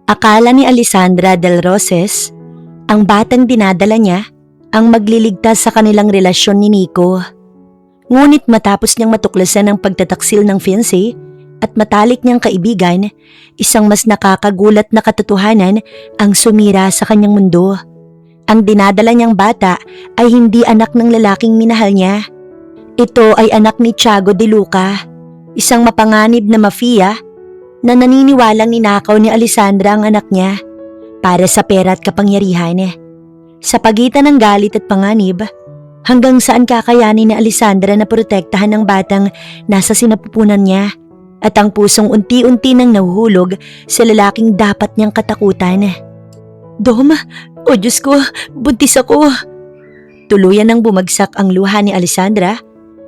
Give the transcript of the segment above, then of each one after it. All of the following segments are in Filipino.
Akala ni Alessandra del Roses, ang batang dinadala niya ang magliligtas sa kanilang relasyon ni Nico. Ngunit matapos niyang matuklasan ang pagtataksil ng fiancé at matalik niyang kaibigan, isang mas nakakagulat na katotohanan ang sumira sa kanyang mundo. Ang dinadala niyang bata ay hindi anak ng lalaking minahal niya. Ito ay anak ni Tiago De Luca, isang mapanganib na mafia na naniniwalang ninakaw ni Alessandra ang anak niya para sa pera at kapangyarihan. Sa pagitan ng galit at panganib, hanggang saan kakayanin ni Alessandra na protektahan ng batang nasa sinapupunan niya at ang pusong unti-unti nang nahuhulog sa lalaking dapat niyang katakutan. Dom, o Diyos ko, buntis ako. Tuluyan nang bumagsak ang luha ni Alessandra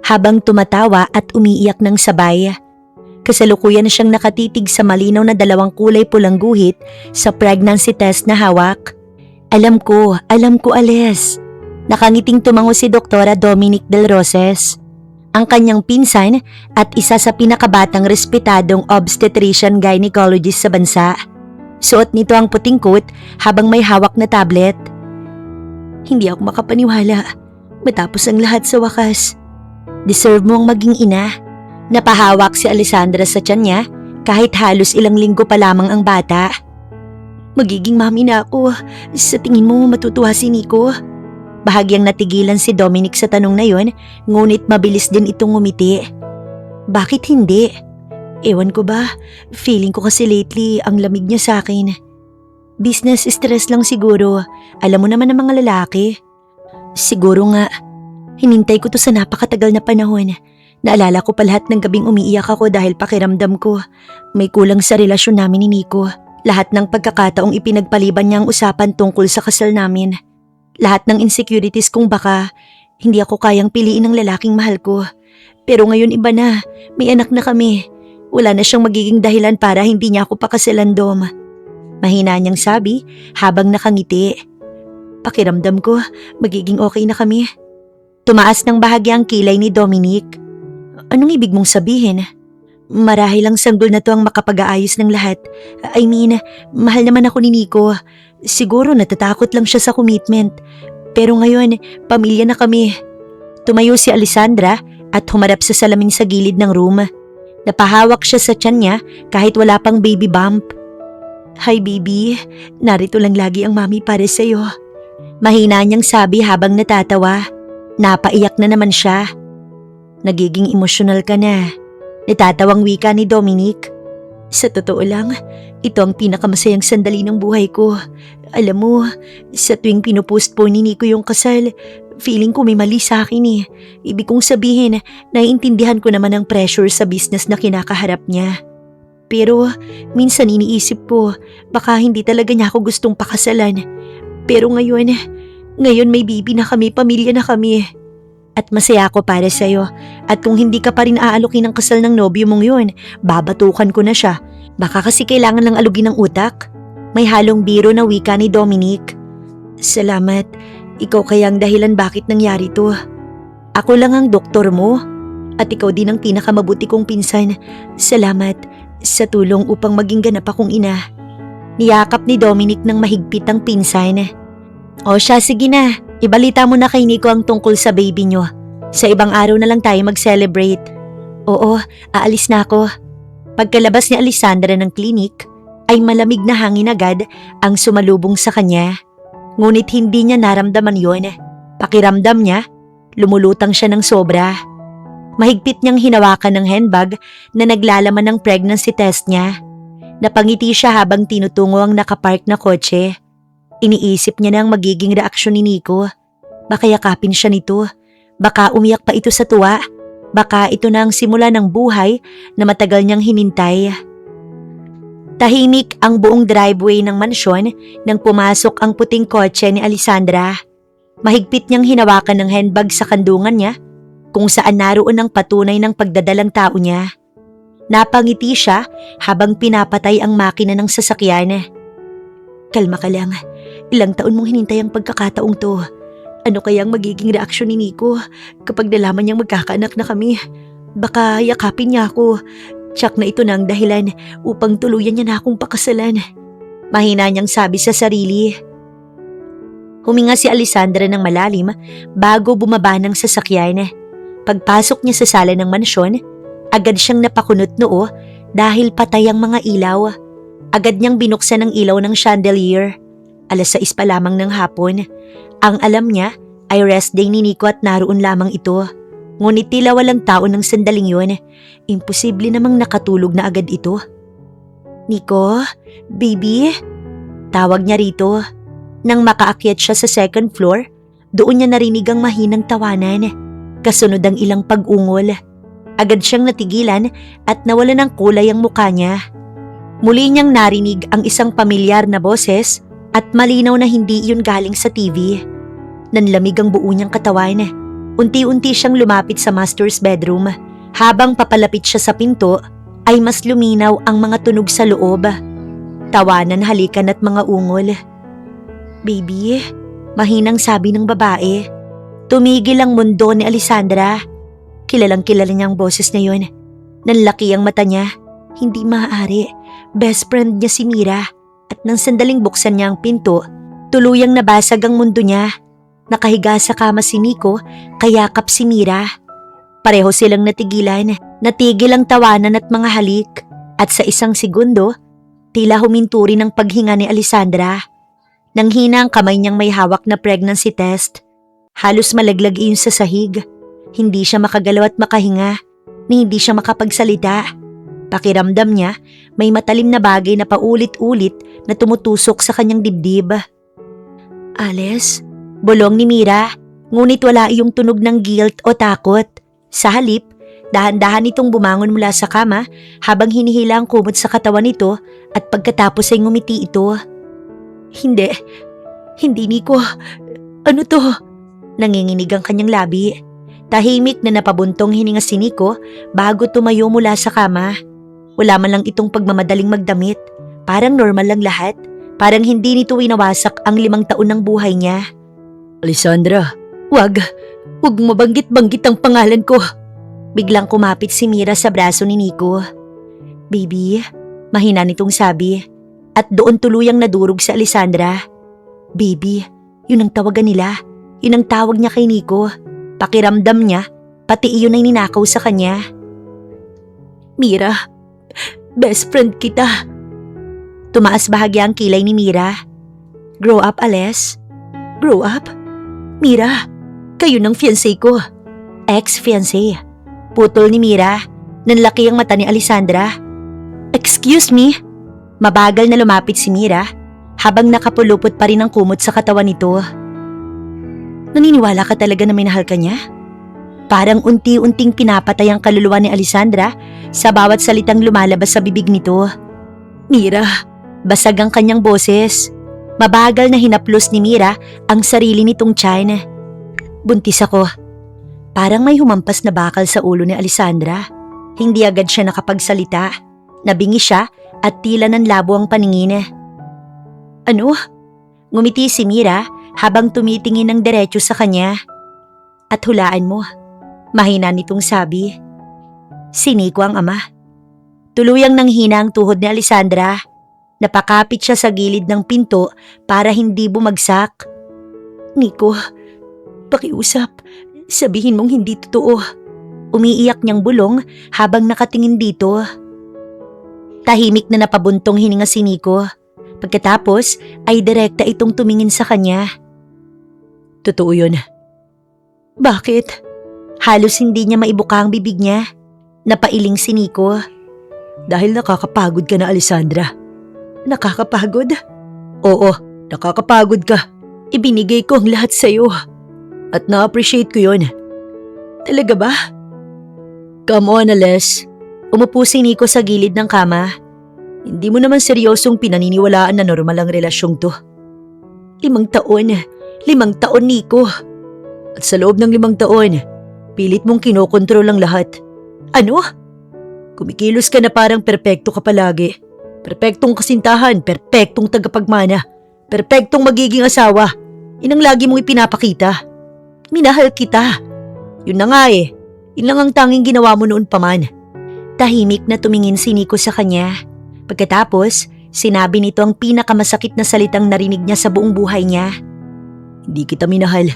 habang tumatawa at umiiyak ng sabay. Kasalukuyan na siyang nakatitig sa malinaw na dalawang kulay pulang guhit sa pregnancy test na hawak. Alam ko, Ales. Nakangiting tumango si Doktora Dominic Del Roses, ang kanyang pinsan at isa sa pinakabatang respetadong obstetrician gynecologist sa bansa. Suot nito ang puting coat habang may hawak na tablet. Hindi ako makapaniwala matapos ang lahat sa wakas. Deserve mo ang maging ina. Napahawak si Alessandra sa tiyan niya kahit halos ilang linggo pa lamang ang bata. Magiging mami na ako. Sa tingin mo matutuwa si Nico? Bahagyang natigilan si Dominic sa tanong na yon, ngunit mabilis din itong ngumiti. Bakit hindi? Ewan ko ba, feeling ko kasi lately ang lamig niya sa akin. Business stress lang siguro, alam mo naman ang mga lalaki. Siguro nga, hinintay ko to sa napakatagal na panahon. Naalala ko pa lahat ng gabing umiiyak ako dahil pakiramdam ko may kulang sa relasyon namin ni Nico. Lahat ng pagkakataong ipinagpaliban niya ang usapan tungkol sa kasal namin. Lahat ng insecurities kung baka hindi ako kayang piliin ng lalaking mahal ko. Pero ngayon iba na, may anak na kami. Wala na siyang magiging dahilan para hindi niya ako pakasalan, Dom. Mahina niyang sabi habang nakangiti. Pakiramdam ko, magiging okay na kami. Tumaas ng bahagya ang kilay ni Dominic. Anong ibig mong sabihin? Marahil ang sanggol na to ang makapag-aayos ng lahat. I mean, mahal naman ako ni Nico. Siguro natatakot lang siya sa commitment. Pero ngayon, pamilya na kami. Tumayo si Alessandra at humarap sa salamin sa gilid ng room. Napahawak siya sa tiyan niya kahit wala pang baby bump. Hi baby, narito lang lagi ang mami para sa'yo. Mahina niyang sabi habang natatawa. Napaiyak na naman siya. Nagiging emosyonal ka na. Natatawang wika ni Dominic. Sa totoo lang, ito ang pinakamasayang sandali ng buhay ko. Alam mo, sa tuwing pinupostpone ni Nico yung kasal, feeling ko may mali sa akin eh. Ibig kong sabihin, naiintindihan ko naman ang pressure sa business na kinakaharap niya. Pero minsan iniisip ko, baka hindi talaga niya ako gustong pakasalan. Pero ngayon may baby na kami, pamilya na kami. At masaya ako para sa'yo. At kung hindi ka pa rin aalokin ng kasal ng nobyo mong yun, babatukan ko na siya. Baka kasi kailangan lang alugin ng utak. May halong biro na wika ni Dominic. Salamat. Ikaw kaya ang dahilan bakit nangyari to. Ako lang ang doktor mo. At ikaw din ang pinakamabuti kong pinsan. Salamat sa tulong upang maging ganap akong ina. Niyakap ni Dominic ng mahigpit ang pinsan. O siya, sige na. Ibalita mo na kay Nico ang tungkol sa baby nyo. Sa ibang araw na lang tayo mag-celebrate. Oo, aalis na ako. Pagkalabas ni Alessandra ng klinik, ay malamig na hangin agad ang sumalubong sa kanya. Ngunit hindi niya naramdaman yon. Pakiramdam niya, lumulutang siya ng sobra. Mahigpit niyang hinawakan ng handbag na naglalaman ng pregnancy test niya. Napangiti siya habang tinutungo ang nakapark na kotse. Iniisip niya na ang magiging reaksyon ni Nico. Baka yakapin siya nito. Baka umiyak pa ito sa tuwa. Baka ito na ang simula ng buhay na matagal niyang hinintay. Tahimik ang buong driveway ng mansyon nang pumasok ang puting kotse ni Alessandra. Mahigpit niyang hinawakan ng handbag sa kandungan niya kung saan naroon ang patunay ng pagdadalang tao niya. Napangiti siya habang pinapatay ang makina ng sasakyan. Kalma ka lang. Ilang taon mong hinintay ang pagkakataong to. Ano kayang magiging reaksyon ni Nico kapag nalaman niyang magkakaanak na kami? Baka yakapin niya ako. Tsak na ito na ang dahilan upang tuluyan niya na akong pakasalan. Mahina niyang sabi sa sarili. Huminga si Alessandra ng malalim bago bumaba ng sasakyan. Pagpasok niya sa sala ng mansyon, agad siyang napakunot noo dahil patay ang mga ilaw. Agad niyang binuksan ang ilaw ng chandelier. 6:00 pa lamang ng hapon. Ang alam niya ay rest day ni Nico at naroon lamang ito. Ngunit tila walang tao ng sandaling yun. Imposible namang nakatulog na agad ito. Nico, baby? Tawag niya rito. Nang makaakyat siya sa second floor, doon niya narinig ang mahinang tawanan. Kasunod ang ilang pag-ungol. Agad siyang natigilan at nawala ng kulay ang mukha niya. Muli niyang narinig ang isang pamilyar na boses at malinaw na hindi iyon galing sa TV. Nanlamig ang buo niyang katawan. Unti-unti siyang lumapit sa master's bedroom. Habang papalapit siya sa pinto, ay mas luminaw ang mga tunog sa loob. Tawanan, halikan at mga ungol. Baby, mahinang sabi ng babae. Tumigil ang mundo ni Alessandra. Kilalang kilala niya ang boses na yun. Nanlaki ang mata niya. Hindi maaari. Best friend niya si Mira. At nang sandaling buksan niya ang pinto, tuluyang nabasag ang mundo niya. Nakahiga sa kama si Nico, kayakap si Mira. Pareho silang natigilan. Natigil ang tawanan at mga halik. At sa isang segundo, tila huminto rin ang paghinga ni Alessandra. Nang hina ang kamay niyang may hawak na pregnancy test. Halos malaglag iyon sa sahig. Hindi siya makagalaw at makahinga. Ni hindi siya makapagsalita. Pakiramdam niya, may matalim na bagay na paulit-ulit na tumutusok sa kanyang dibdib. Alice, bulong ni Mira, ngunit wala iyong tunog ng guilt o takot. Sa halip, dahan-dahan itong bumangon mula sa kama habang hinihila ang kumot sa katawan nito at pagkatapos ay ngumiti ito. Hindi Nico. Ano to? Nanginginig ang kanyang labi. Tahimik na napabuntong hininga si Nico bago tumayo mula sa kama. Wala man lang itong pagmamadaling magdamit. Parang normal lang lahat. Parang hindi nito winawasak ang 5 taon ng buhay niya. Alessandra, wag mo banggit-banggit ang pangalan ko. Biglang kumapit si Mira sa braso ni Nico. Baby, mahina nitong sabi. At doon tuluyang nadurog si Alessandra. Baby, yun ang tawagan nila. Yun ang tawag niya kay Nico. Pakiramdam niya, pati iyon ay ninakaw sa kanya. Mira, best friend kita. Tumaas bahagya ang kilay ni Mira. Grow up, Ales. Grow up? Mira, kayo ng fiancé ko. Ex-fiancé. Putol ni Mira. Nanlaki ang mata ni Alessandra. Excuse me? Mabagal na lumapit si Mira habang nakapulupot pa rin ang kumot sa katawan nito. Naniniwala ka talaga na minahal ka niya? Parang unti-unting pinapatay ang kaluluwa ni Alessandra sa bawat salitang lumalabas sa bibig nito. Mira, basag ang kanyang boses. Mabagal na hinaplos ni Mira ang sarili nitong tiyan. Buntis ako. Parang may humampas na bakal sa ulo ni Alessandra. Hindi agad siya nakapagsalita. Nabingi siya at tila nanlabo ang paningin. Ano? Ngumiti si Mira habang tumitingin ng diretso sa kanya. At hulaan mo, mahina nitong sabi. Si Nico ang ama. Tuluyang nanghina ang tuhod ni Alessandra. Napakapit siya sa gilid ng pinto para hindi bumagsak. Nico, pakiusap, sabihin mong hindi totoo. Umiiyak niyang bulong habang nakatingin dito. Tahimik na napabuntong hininga si Nico. Pagkatapos ay direkta itong tumingin sa kanya. Totoo yun. Bakit? Halos hindi niya maibuka ang bibig niya. Napailing si Nico. Dahil nakakapagod ka na, Alessandra. Nakakapagod? Oo, nakakapagod ka. Ibinigay ko ang lahat sa'yo. At na-appreciate ko yun. Talaga ba? Come on, Ales. Umupo si Nico sa gilid ng kama. Hindi mo naman seryosong pinaniniwalaan na normal ang relasyong to. 5 taon. 5 taon, Nico. At sa loob ng 5 taon, pilit mong kinokontrol ang lahat. Ano? Kumikilos ka na parang perpekto ka palagi. Perpektong kasintahan, perpektong tagapagmana, perpektong magiging asawa. Yun ang lagi mong ipinapakita. Minahal kita. Yun na nga eh. Yun lang ang tanging ginawa mo noon pa man. Tahimik na tumingin si Nico sa kanya. Pagkatapos Sinabi nito ang pinakamasakit na salitang narinig niya sa buong buhay niya. Hindi kita minahal.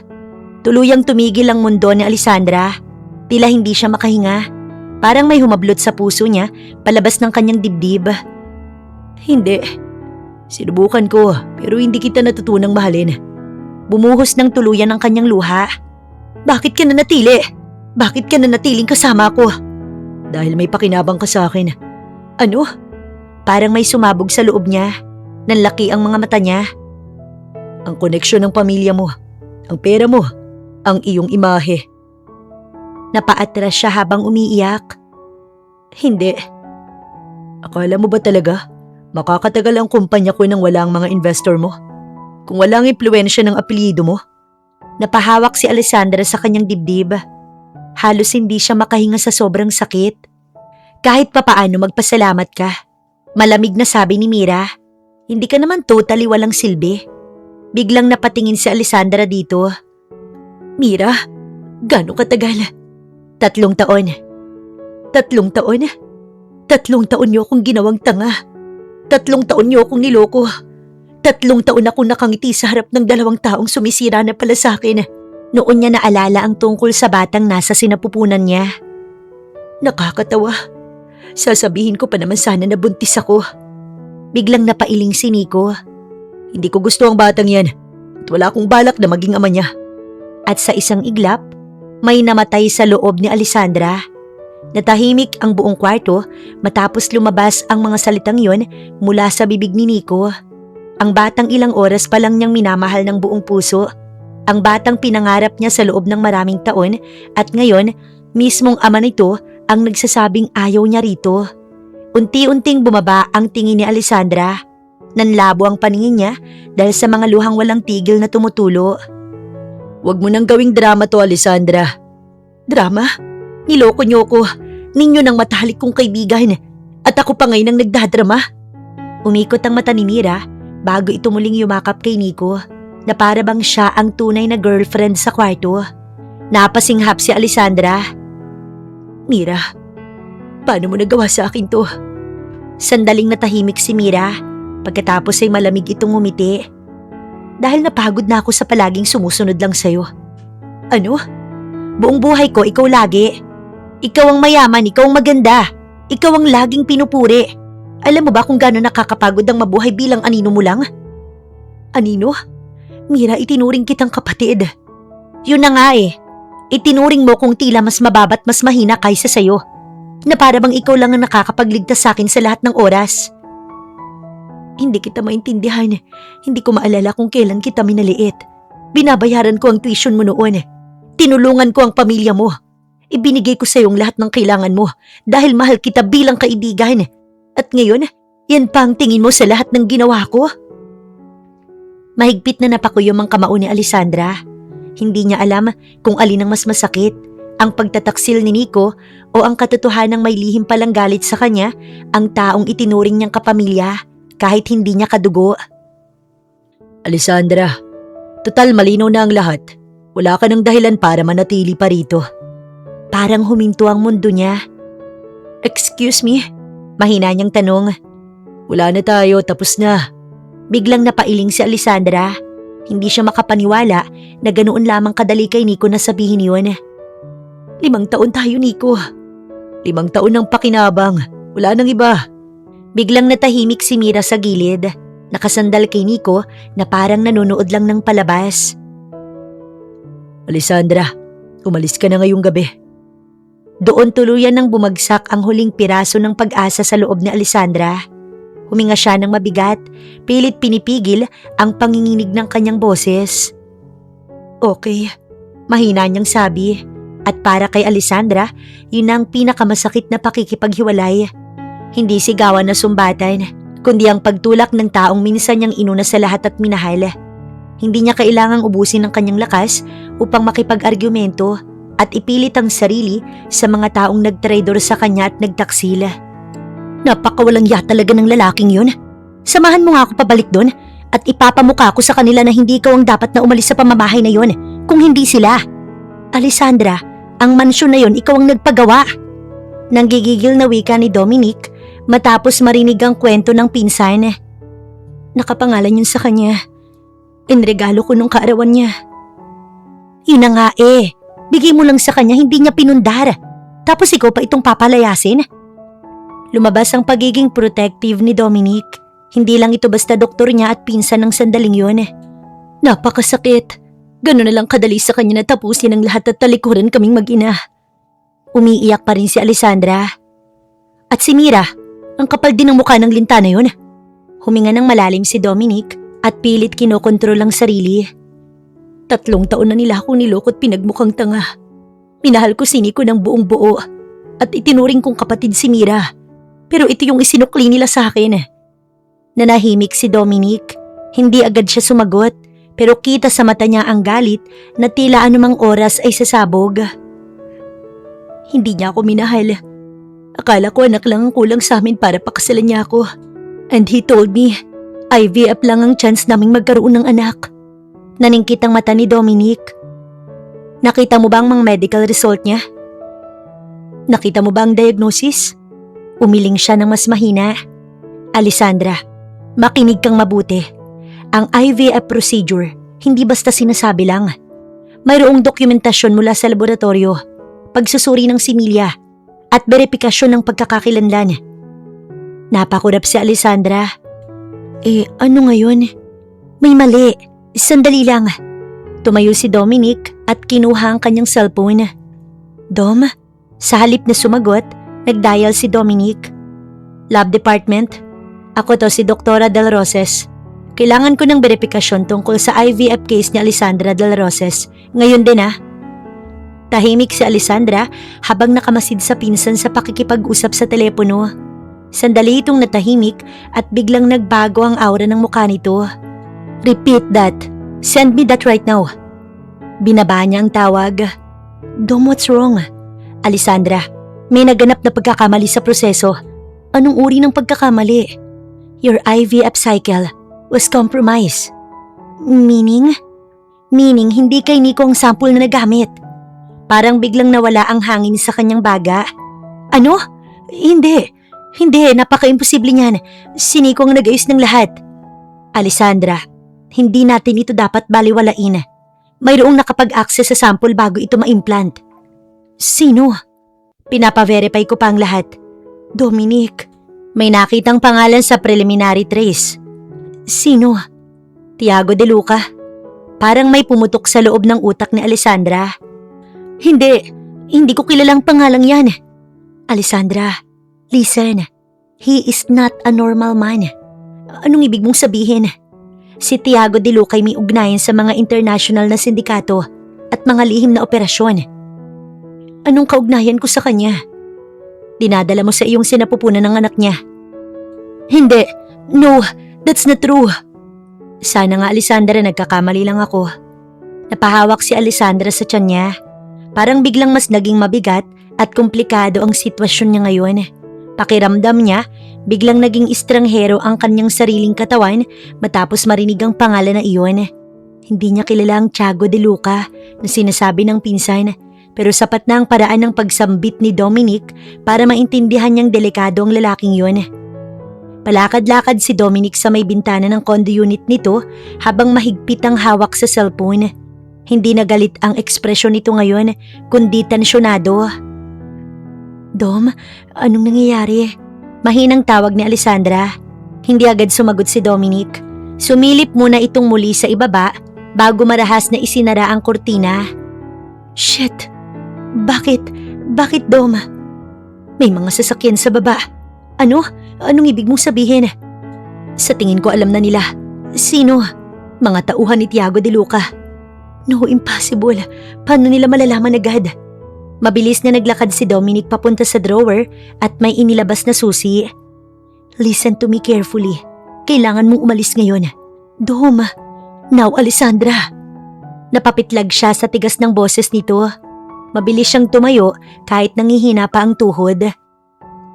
Tuluyang tumigil ang mundo ni Alessandra. Tila hindi siya makahinga. Parang may humablot sa puso niya palabas ng kanyang dibdib. Hindi. Sinubukan ko pero hindi kita natutunang mahalin. Bumuhos ng tuluyan ang kanyang luha. Bakit ka nanatili? Bakit ka nanatiling kasama ko? Dahil may pakinabang ka sa akin. Ano? Parang may sumabog sa loob niya. Nanlaki ang mga mata niya. Ang koneksyon ng pamilya mo, ang pera mo, ang iyong imahe. Napaatras siya habang umiiyak. Hindi. Akala mo ba talaga makakatagal ang kumpanya ko nang wala ang mga investor mo? Kung walang impluwensya ng apelyido mo? Napahawak si Alessandra sa kanyang dibdib. Halos hindi siya makahinga sa sobrang sakit. Kahit papaano magpasalamat ka. Malamig na sabi ni Mira. Hindi ka naman totally walang silbi. Biglang napatingin si Alessandra dito. Mira, gaano katagal? 3 taon. 3 taon? 3 taon niyo akong ginawang tanga. 3 taon niyo akong niloko. 3 taon akong nakangiti sa harap ng 2 taong sumisira na pala sa akin. Noon niya naalala ang tungkol sa batang nasa sinapupunan niya. Nakakatawa. Sasabihin ko pa naman sana na buntis ako. Biglang napailing si Nico. Hindi ko gusto ang batang yan at wala akong balak na maging ama niya. At sa isang iglap, may namatay sa loob ni Alessandra. Natahimik ang buong kwarto matapos lumabas ang mga salitang yon mula sa bibig ni Nico. Ang batang ilang oras pa lang niyang minamahal ng buong puso. Ang batang pinangarap niya sa loob ng maraming taon at ngayon, mismong ama nito ang nagsasabing ayaw niya rito. Unti-unting bumaba ang tingin ni Alessandra. Nanlabo ang paningin niya dahil sa mga luhang walang tigil na tumutulo. Huwag mo nang gawing drama to, Alessandra. Drama? Niloko niyo ko. Ninyo nang matalik kong kaibigan. At ako pa ngayon ang nagdadrama. Umikot ang mata ni Mira bago ito muling yumakap kay Nico na para bang siya ang tunay na girlfriend sa kwarto. Napasinghap si Alessandra. Mira, paano mo nagawa sa akin to? Sandaling natahimik si Mira. Pagkatapos ay malamig itong ngumiti. Dahil napagod na ako sa palaging sumusunod lang sa'yo. Ano? Buong buhay ko, ikaw lagi. Ikaw ang mayaman, ikaw ang maganda. Ikaw ang laging pinupuri. Alam mo ba kung gaano nakakapagod ang mabuhay bilang anino mo lang? Anino? Mira, itinuring kitang kapatid. Yun na nga eh. Itinuring mo kung tila mas mababat mas mahina kaysa sa'yo. Na para bang ikaw lang ang nakakapagligtas sa akin sa lahat ng oras. Hindi kita maintindihan. Hindi ko maalala kung kailan kita minaliit. Binabayaran ko ang tuition mo noon. Tinulungan ko ang pamilya mo. Ibinigay ko sa iyong lahat ng kailangan mo dahil mahal kita bilang kaibigan. At ngayon, yan pa ang tingin mo sa lahat ng ginawa ko? Mahigpit na napakuyom ang kamao ni Alessandra. Hindi niya alam kung alin ang mas masakit, ang pagtataksil ni Nico o ang katotohanang may lihim palang galit sa kanya, ang taong itinuring niyang kapamilya kahit hindi niya kadugo. Alessandra, total malinaw na ang lahat. Wala ka ng dahilan para manatili pa rito. Parang huminto ang mundo niya. Excuse me? Mahina niyang tanong. Wala na tayo, tapos na. Biglang napailing si Alessandra. Hindi siya makapaniwala na ganoon lamang kadali kay Nico na sabihin yun. 5 taon tayo, Nico. 5 taon ng pakinabang. Wala nang iba. Biglang natahimik si Mira sa gilid. Nakasandal kay Nico na parang nanonood lang ng palabas. Alessandra, umalis ka na ngayong gabi. Doon tuluyan nang bumagsak ang huling piraso ng pag-asa sa loob ni Alessandra. Huminga siya ng mabigat, pilit pinipigil ang panginginig ng kanyang boses. Okay, mahina niyang sabi. At para kay Alessandra, yun ang pinakamasakit na pakikipaghiwalay. Hindi sigawan na sumbatan, kundi ang pagtulak ng taong minsan niyang inuna sa lahat at minahal. Hindi niya kailangang ubusin ang kanyang lakas upang makipag-argumento at ipilit ang sarili sa mga taong nagtraidor sa kanya at nagtaksil. Napakawalang ya talaga ng lalaking yun. Samahan mo nga ako pabalik doon at ipapamukha ko sa kanila na hindi ikaw ang dapat na umalis sa pamamahay na yun, kung hindi sila. Alessandra, ang mansyon na yun ikaw ang nagpagawa. Nanggigigil na wika ni Dominic matapos marinig ang kwento ng pinsan. Nakapangalan yun sa kanya. Inregalo ko nung kaarawan niya. Yun na nga Bigay mo lang sa kanya, hindi niya pinundar. Tapos ikaw pa itong papalayasin? Lumabas ang pagiging protective ni Dominic. Hindi lang ito basta doktor niya at pinsan ng sandaling yun. Napakasakit. Gano'n na lang kadali sa kanya na tapusin ang lahat at talikuran kaming mag-ina. Umiiyak pa rin si Alessandra. At si Mira, ang kapal din ng mukha ng linta na yun. Huminga ng malalim si Dominic at pilit kinokontrol ang sarili. 3 taon na nila akong niloko at pinagmukhang tanga. Minahal ko si Nico ng buong buo at itinuring kong kapatid si Mira. Pero ito yung isinukli nila sa akin. Nanahimik si Dominic. Hindi agad siya sumagot pero kita sa mata niya ang galit na tila anumang oras ay sasabog. Hindi niya ako minahal. Akala ko anak lang ang kulang sa amin para pakasalan niya ako. And he told me, IVF lang ang chance naming magkaroon ng anak. Naningkit ang mata ni Dominic. Nakita mo ba ang mga medical result niya? Nakita mo ba ang diagnosis? Umiling siya ng mas mahina. Alessandra, makinig kang mabuti. Ang IVF procedure, hindi basta sinasabi lang. Mayroong dokumentasyon mula sa laboratorio, pagsusuri ng similya, at beripikasyon ng pagkakakilanlan. Napakurap si Alessandra. Ano ngayon? May mali. Sandali lang. Tumayo si Dominic at kinuha ang kanyang cellphone. Dom, sa halip na sumagot, nagdial si Dominic. Lab Department, ako to si Doktora Del Roses. Kailangan ko ng beripikasyon tungkol sa IVF case ni Alessandra Del Roses. Ngayon din Tahimik si Alessandra habang nakamasid sa pinsan sa pakikipag-usap sa telepono. Sandali itong natahimik at biglang nagbago ang aura ng mukha nito. Repeat that. Send me that right now. Binaba niya ang tawag. Dom, what's wrong? Alessandra, may naganap na pagkakamali sa proseso. Anong uri ng pagkakamali? Your IVF cycle was compromised. Meaning? Meaning hindi kay Nico ang sample na nagamit. Parang biglang nawala ang hangin sa kanyang baga. Ano? Hindi, napaka-imposible niyan. Si Nico ang nag-ayos ng lahat. Alessandra, hindi natin ito dapat baliwalain. Mayroong nakapag-access sa sample bago ito ma-implant. Sino? Pinapa-verify ko pa ang lahat. Dominic, may nakitang pangalan sa preliminary trace. Sino? Tiago De Luca. Parang may pumutok sa loob ng utak ni Alessandra. Hindi ko kilalang pangalang yan. Alessandra, listen. He is not a normal man. Anong ibig mong sabihin? Si Tiago De Luca ay may ugnayan sa mga international na sindikato at mga lihim na operasyon. Anong kaugnayan ko sa kanya? Dinadala mo sa iyong sinapupunan ng anak niya. Hindi. No, that's not true. Sana nga, Alessandra, nagkakamali lang ako. Napahawak si Alessandra sa tiyan niya. Parang biglang mas naging mabigat at komplikado ang sitwasyon niya ngayon. Pakiramdam niya, biglang naging estranghero ang kanyang sariling katawan matapos marinig ang pangalan na iyon. Hindi niya kilala ang Tiago De Luca na sinasabi ng pinsan, pero sapat na ang paraan ng pagsambit ni Dominic para maintindihan niyang delikado ang lalaking yun. Palakad-lakad si Dominic sa may bintana ng condo unit nito habang mahigpit ang hawak sa cellphone. Hindi na galit ang ekspresyon nito ngayon, kundi tensyonado. Dom, anong nangyayari? Mahinang tawag ni Alessandra. Hindi agad sumagot si Dominic. Sumilip muna itong muli sa ibaba bago marahas na isinara ang kurtina. Shit! Bakit Dom? May mga sasakyan sa baba. Ano? Anong ibig mong sabihin? Sa tingin ko alam na nila. Sino? Mga tauhan ni Tiago De Luca. No, impossible. Paano nila malalaman agad? Mabilis na naglakad si Dominic papunta sa drawer at may inilabas na susi. Listen to me carefully. Kailangan mong umalis ngayon. Dom. Now, Alessandra. Napapitlag siya sa tigas ng boses nito. Mabilis siyang tumayo kahit nangihina pa ang tuhod.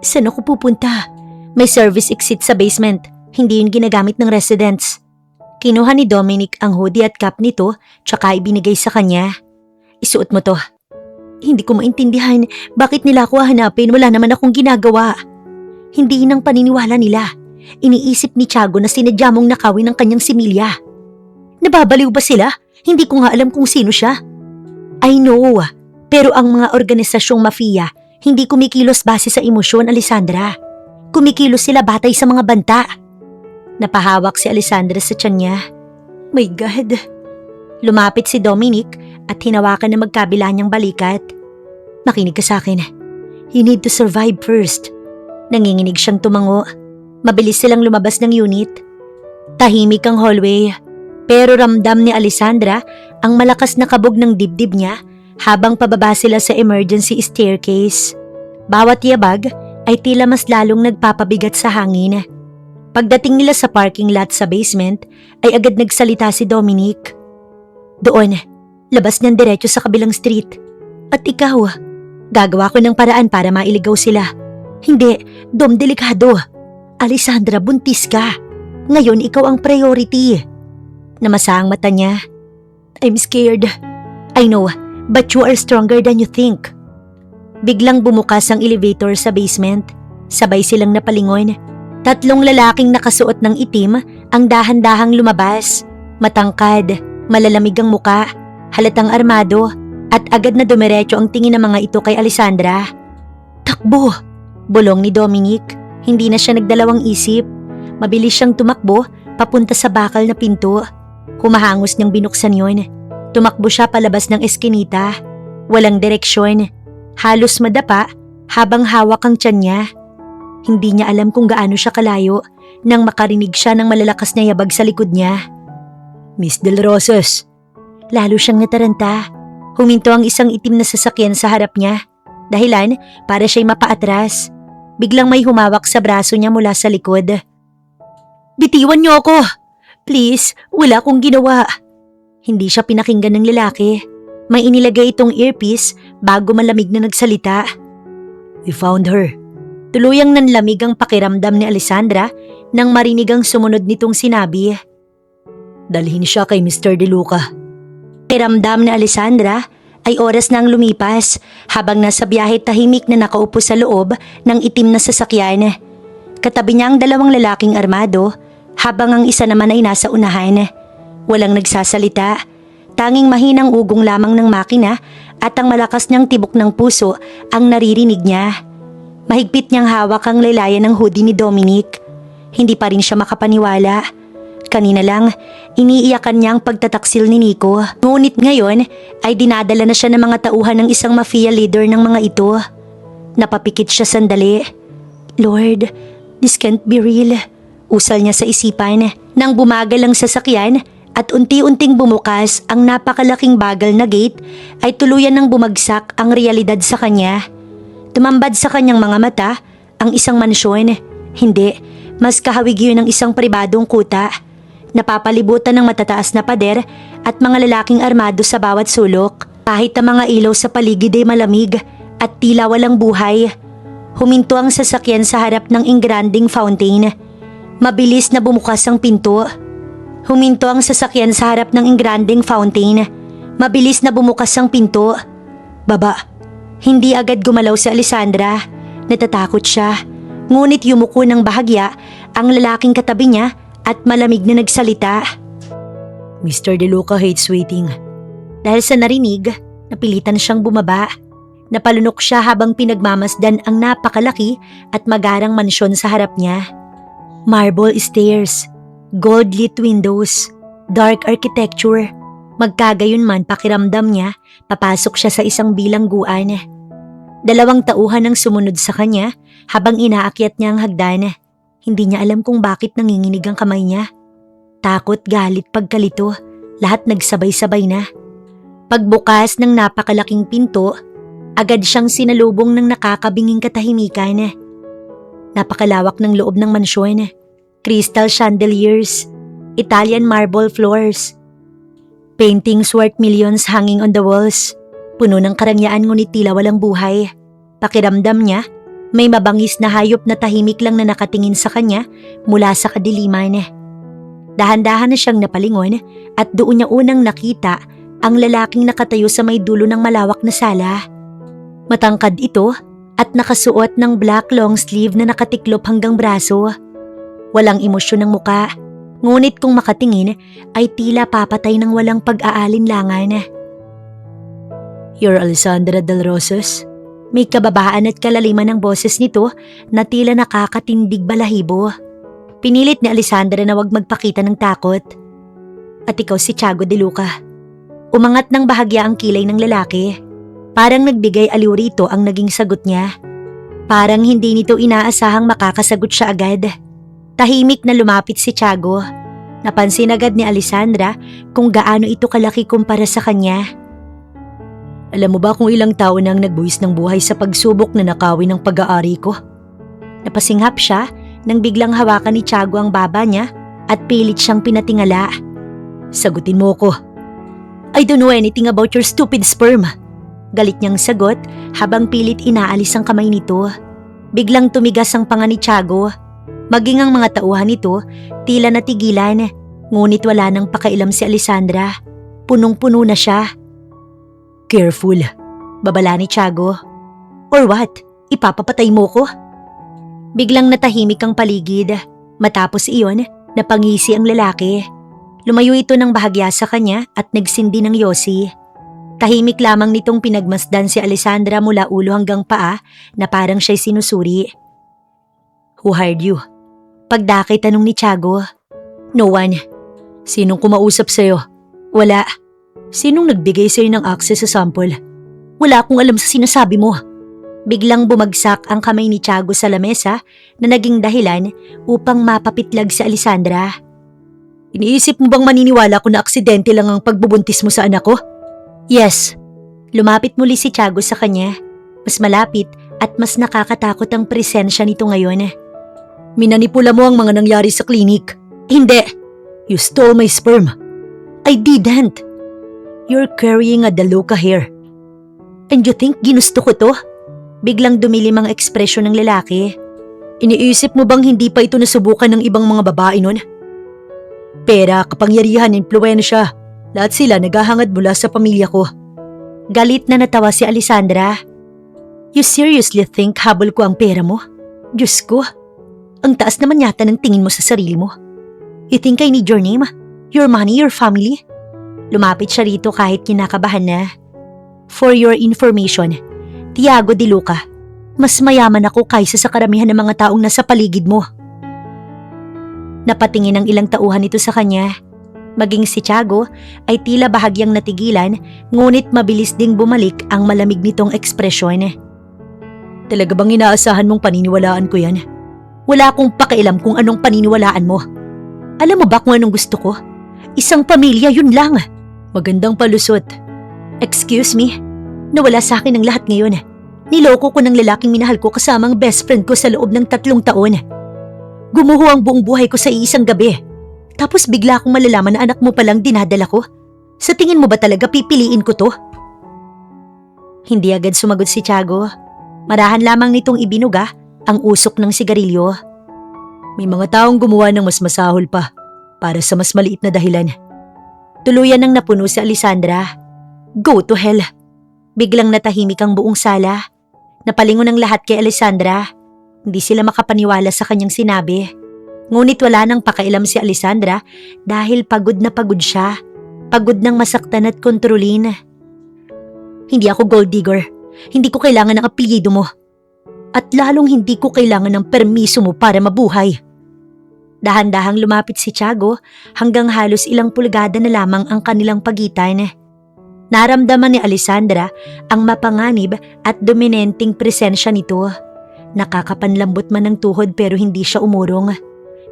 Saan ako pupunta? May service exit sa basement. Hindi yun ginagamit ng residents. Kinuha ni Dominic ang hoodie at cap nito tsaka ibinigay sa kanya. Isuot mo to. Hindi ko maintindihan bakit nila ako hahanapin, wala naman akong ginagawa. Hindi yun ang paniniwala nila. iniisip ni Tiago na sinadya mong nakawin ng kanyang similya. Nababaliw ba sila? Hindi ko nga alam kung sino siya. I know, pero ang mga organisasyong mafia hindi kumikilos base sa emosyon, Alessandra. Kumikilos sila batay sa mga banta. Napahawak si Alessandra sa tiyan niya. My God. Lumapit si Dominic at hinawakan na magkabila niyang balikat. Makinig ka sa akin. You need to survive first. Nanginginig siyang tumango. Mabilis silang lumabas ng unit. Tahimik ang hallway. Pero ramdam ni Alessandra ang malakas na kabog ng dibdib niya habang pababa sila sa emergency staircase. Bawat yabag ay tila mas lalong nagpapabigat sa hangin. Pagdating nila sa parking lot sa basement ay agad nagsalita si Dominic. Doon, labas niyang diretso sa kabilang street. At ikaw, gagawa ko ng paraan para mailigaw sila. Hindi, Dom, delikado. Alessandra, buntis ka. Ngayon ikaw ang priority. Namasa ang mata niya. I'm scared. I know, but you are stronger than you think. Biglang bumukas ang elevator sa basement. Sabay silang napalingon. 3 lalaking nakasuot ng itim ang dahan-dahang lumabas. Matangkad, malalamig ang muka, halatang armado, at agad na dumiretso ang tingin ng mga ito kay Alessandra. Takbo! Bulong ni Dominic. Hindi na siya nagdalawang isip. Mabilis siyang tumakbo papunta sa bakal na pinto. Humahangos niyang binuksan yon. Tumakbo siya palabas ng eskinita. Walang direksyon. Halos madapa habang hawak ang tiyan niya. Hindi niya alam kung gaano siya kalayo nang makarinig siya ng malalakas na yabag sa likod niya. Miss Del Rosas. Lalo siyang nataranta. Huminto ang isang itim na sasakyan sa harap niya. Dahilan para siya'y mapaatras. Biglang may humawak sa braso niya mula sa likod. Bitiwan niyo ako! Please, wala akong ginawa. Hindi siya pinakinggan ng lalaki. May inilagay itong earpiece bago malamig na nagsalita. We found her. Tuluyang nanlamig ang pakiramdam ni Alessandra nang marinig ang sumunod nitong sinabi. Dalhin siya kay Mr. De Luca. Pakiramdam ni Alessandra ay oras nang lumipas habang nasa biyahe tahimik na nakaupo sa loob ng itim na sasakyan. Katabi niya ang 2 lalaking armado habang ang isa naman ay nasa unahan. Walang nagsasalita, tanging mahinang ugong lamang ng makina at ang malakas niyang tibok ng puso ang naririnig niya. Mahigpit niyang hawak ang laylayan ng hoodie ni Dominic. Hindi pa rin siya makapaniwala. Kanina lang, iniiyakan niya ang pagtataksil ni Nico. Ngunit ngayon ay dinadala na siya ng mga tauhan ng isang mafia leader ng mga ito. Napapikit siya sandali. Lord, this can't be real. Usal niya sa isipan nang bumagal ang sasakyan at unti-unting bumukas ang napakalaking bagal na gate ay tuluyan nang bumagsak ang realidad sa kanya. Tumambad sa kanyang mga mata ang isang mansyon. Hindi, mas kahawig yun ng isang pribadong kuta. Napapalibutan ng matataas na pader at mga lalaking armado sa bawat sulok. Kahit ang mga ilaw sa paligid ay malamig at tila walang buhay. Huminto ang sasakyan sa harap ng engranding fountain. Mabilis na bumukas ang pinto. Huminto ang sasakyan sa harap ng engranding fountain. Mabilis na bumukas ang pinto. Baba. Hindi agad gumalaw si Alessandra. Natatakot siya. Ngunit yumuko ng bahagya ang lalaking katabi niya at malamig na nagsalita. Mr. De Luca hates waiting. Dahil sa narinig, napilitan siyang bumaba. Napalunok siya habang pinagmamasdan ang napakalaki at magarang mansyon sa harap niya. Marble stairs, gold-lit windows, dark architecture. Magkagayunman pakiramdam niya, papasok siya sa isang bilangguan. 2 tauhan ang sumunod sa kanya habang inaakyat niya ang hagdan. Hindi niya alam kung bakit nanginginig ang kamay niya. Takot, galit, pagkalito, lahat nagsabay-sabay na. Pagbukas ng napakalaking pinto, agad siyang sinalubong ng nakakabinging katahimikan. Napakalawak ng loob ng mansyon. Crystal chandeliers, Italian marble floors, paintings worth millions hanging on the walls. Puno ng karangyaan ngunit tila walang buhay. Pakiramdam niya, may mabangis na hayop na tahimik lang na nakatingin sa kanya mula sa kadiliman. Dahan-dahan na siyang napalingon at doon niya unang nakita ang lalaking nakatayo sa may dulo ng malawak na sala. Matangkad ito at nakasuot ng black long sleeve na nakatiklop hanggang braso. Walang emosyon ng muka. Ngunit kung makatingin ay tila papatay ng walang pag-aalinlangan. "You're Alessandra Del Rosas?" May kababaan at kalaliman ng boses nito na tila nakakatindig balahibo. Pinilit ni Alessandra na wag magpakita ng takot. "At ikaw si Tiago De Luca." Umangat ng bahagya ang kilay ng lalaki. Parang nagbigay aliw rito ang naging sagot niya. Parang hindi nito inaasahang makakasagot siya agad. Tahimik na lumapit si Tiago. Napansin agad ni Alessandra kung gaano ito kalaki kumpara sa kanya. "Alam mo ba kung ilang tao nang nagbuwis ng buhay sa pagsubok na nakawin ng pag-aari ko?" Napasinghap siya nang biglang hawakan ni Tiago ang baba niya at pilit siyang pinatingala. "Sagutin mo ko." "I don't know anything about your stupid sperm." Galit niyang sagot habang pilit inaalis ang kamay nito. Biglang tumigas ang panga ni Tiago. Maging ang mga tauhan nito tila natigilan, ngunit wala nang pakailam si Alessandra. Punong-puno na siya. "Careful," babala ni Tiago. "Or what? Ipapapatay mo ko?" Biglang natahimik ang paligid. Matapos iyon, napangisi ang lalaki. Lumayo ito ng bahagya sa kanya at nagsindi ng yosi. Tahimik lamang nitong pinagmasdan si Alessandra mula ulo hanggang paa na parang siya'y sinusuri. "Who hired you?" Pagdakay tanong ni Tiago. "No one." "Sinong kumausap sa'yo?" "Wala." "Sinong nagbigay sa'yo ng access sa sample?" "Wala akong alam sa sinasabi mo." Biglang bumagsak ang kamay ni Tiago sa lamesa na naging dahilan upang mapapitlag si Alessandra. "Iniisip mo bang maniniwala ko na aksidente lang ang pagbubuntis mo sa anak ko?" "Yes." Lumapit muli si Tiago sa kanya. Mas malapit at mas nakakatakot ang presensya nito ngayon. "Minanipula mo ang mga nangyari sa klinik." "Hindi." "You stole my sperm." "I didn't." "You're carrying a De Luca here." "And you think ginusto ko to?" Biglang dumilim ang ekspresyon ng lalaki. "Iniisip mo bang hindi pa ito nasubukan ng ibang mga babae nun?" "Pera, kapangyarihan, impluwensya. Lahat sila naghahangad mula sa pamilya ko." Galit na natawa si Alessandra. "You seriously think habol ko ang pera mo? Diyos ko, ang taas naman yata ng tingin mo sa sarili mo. You think I need your name, your money, your family?" Lumapit siya rito kahit kinakabahan na. "For your information, Tiago De Luca, mas mayaman ako kaysa sa karamihan ng mga taong nasa paligid mo." Napatingin ang ilang tauhan ito sa kanya. Maging si Tiago ay tila bahagyang natigilan, ngunit mabilis ding bumalik ang malamig nitong ekspresyon. "Talaga bang inaasahan mong paniniwalaan ko yan?" "Wala akong pakialam kung anong paniniwalaan mo. Alam mo ba kung anong gusto ko? Isang pamilya, yun lang." Magandang palusot. "Excuse me? Nawala sa akin ang lahat ngayon. Niloko ko ng lalaking minahal ko kasama ang best friend ko sa loob ng 3 taon. Gumuho ang buong buhay ko sa iisang gabi. Tapos bigla akong malalaman na anak mo palang dinadala ko. Sa tingin mo ba talaga pipiliin ko to?" Hindi agad sumagot si Tiago. Marahan lamang nitong ibinuga ang usok ng sigarilyo. "May mga taong gumawa ng mas masahol pa para sa mas maliit na dahilan." Tuluyan nang napuno si Alessandra. "Go to hell." Biglang natahimik ang buong sala. Napalingon ang lahat kay Alessandra. Hindi sila makapaniwala sa kanyang sinabi. Ngunit wala nang pakailam si Alessandra dahil pagod na pagod siya. Pagod ng masaktan at kontrolin. "Hindi ako gold digger. Hindi ko kailangan ng apelyido mo. At lalong hindi ko kailangan ng permiso mo para mabuhay." Dahan-dahang lumapit si Tiago hanggang halos ilang pulgada na lamang ang kanilang pagitan. Naramdaman ni Alessandra ang mapanganib at dominenting presensya nito. Nakakapanlambot man ng tuhod pero hindi siya umurong.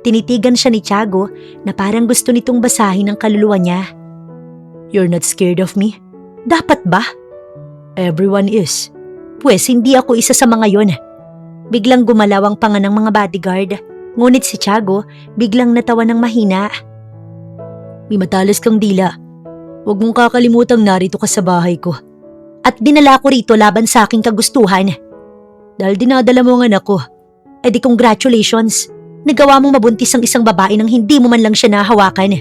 Tinitigan siya ni Tiago na parang gusto nitong basahin ang kaluluwa niya. "You're not scared of me?" "Dapat ba?" "Everyone is." "Pwes hindi ako isa sa mga yon." Biglang gumalaw ang panga ng mga bodyguard. Ngunit si Tiago biglang natawa ng mahina. "May matalas kang dila. Huwag mong kakalimutang narito ka sa bahay ko. At dinala ko rito laban sa aking kagustuhan. Dahil dinadala mo ang anak ko. Eh di congratulations. Nagawa mong mabuntis ang isang babae nang hindi mo man lang siya nahawakan.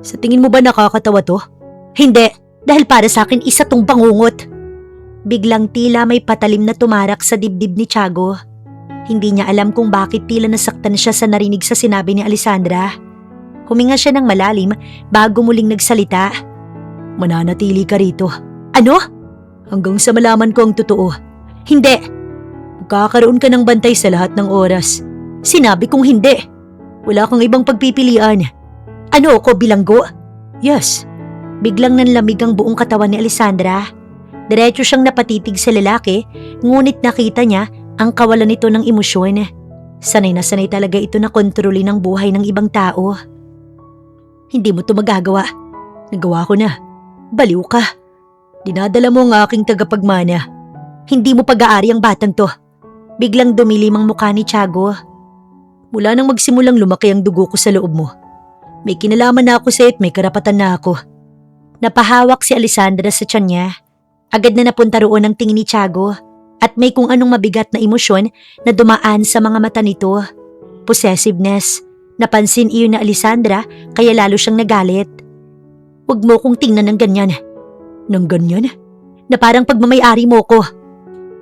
Sa tingin mo ba nakakatawa to?" "Hindi, dahil para sa akin isa tong bangungot." Biglang tila may patalim na tumarak sa dibdib ni Tiago. Hindi niya alam kung bakit tila nasaktan siya sa narinig sa sinabi ni Alessandra. Huminga siya ng malalim bago muling nagsalita. Mananatili ka rito. Ano? Hanggang sa malaman ko ang totoo. Hindi. Magkakaroon ka ng bantay sa lahat ng oras. Sinabi kong hindi. Wala kang ibang pagpipilian. Ano ako, bilanggo? Yes. Biglang nanlamig ang buong katawan ni Alessandra. Diretso siyang napatitig sa lalaki, ngunit nakita niya ang kawalan nito ng emosyon. Sanay na sanay talaga ito na kontrolin ang buhay ng ibang tao. Hindi mo to magagawa. Nagawa ko na. Baliw ka. Dinadala mo ang aking tagapagmana. Hindi mo pag-aari ang batang to. Biglang dumilim ang mukha ni Tiago. Mula nang magsimulang lumaki ang dugo ko sa loob mo. May kinalaman na ako sa may karapatan na ako. Napahawak si Alessandra sa tiyan niya. Agad na napunta roon ang tingin ni Tiago at may kung anong mabigat na emosyon na dumaan sa mga mata nito. Possessiveness. Napansin iyon na Alessandra kaya lalo siyang nagalit. Huwag mo kong tingnan ng ganyan. Ng ganyan? Na parang pagmamayari mo ko.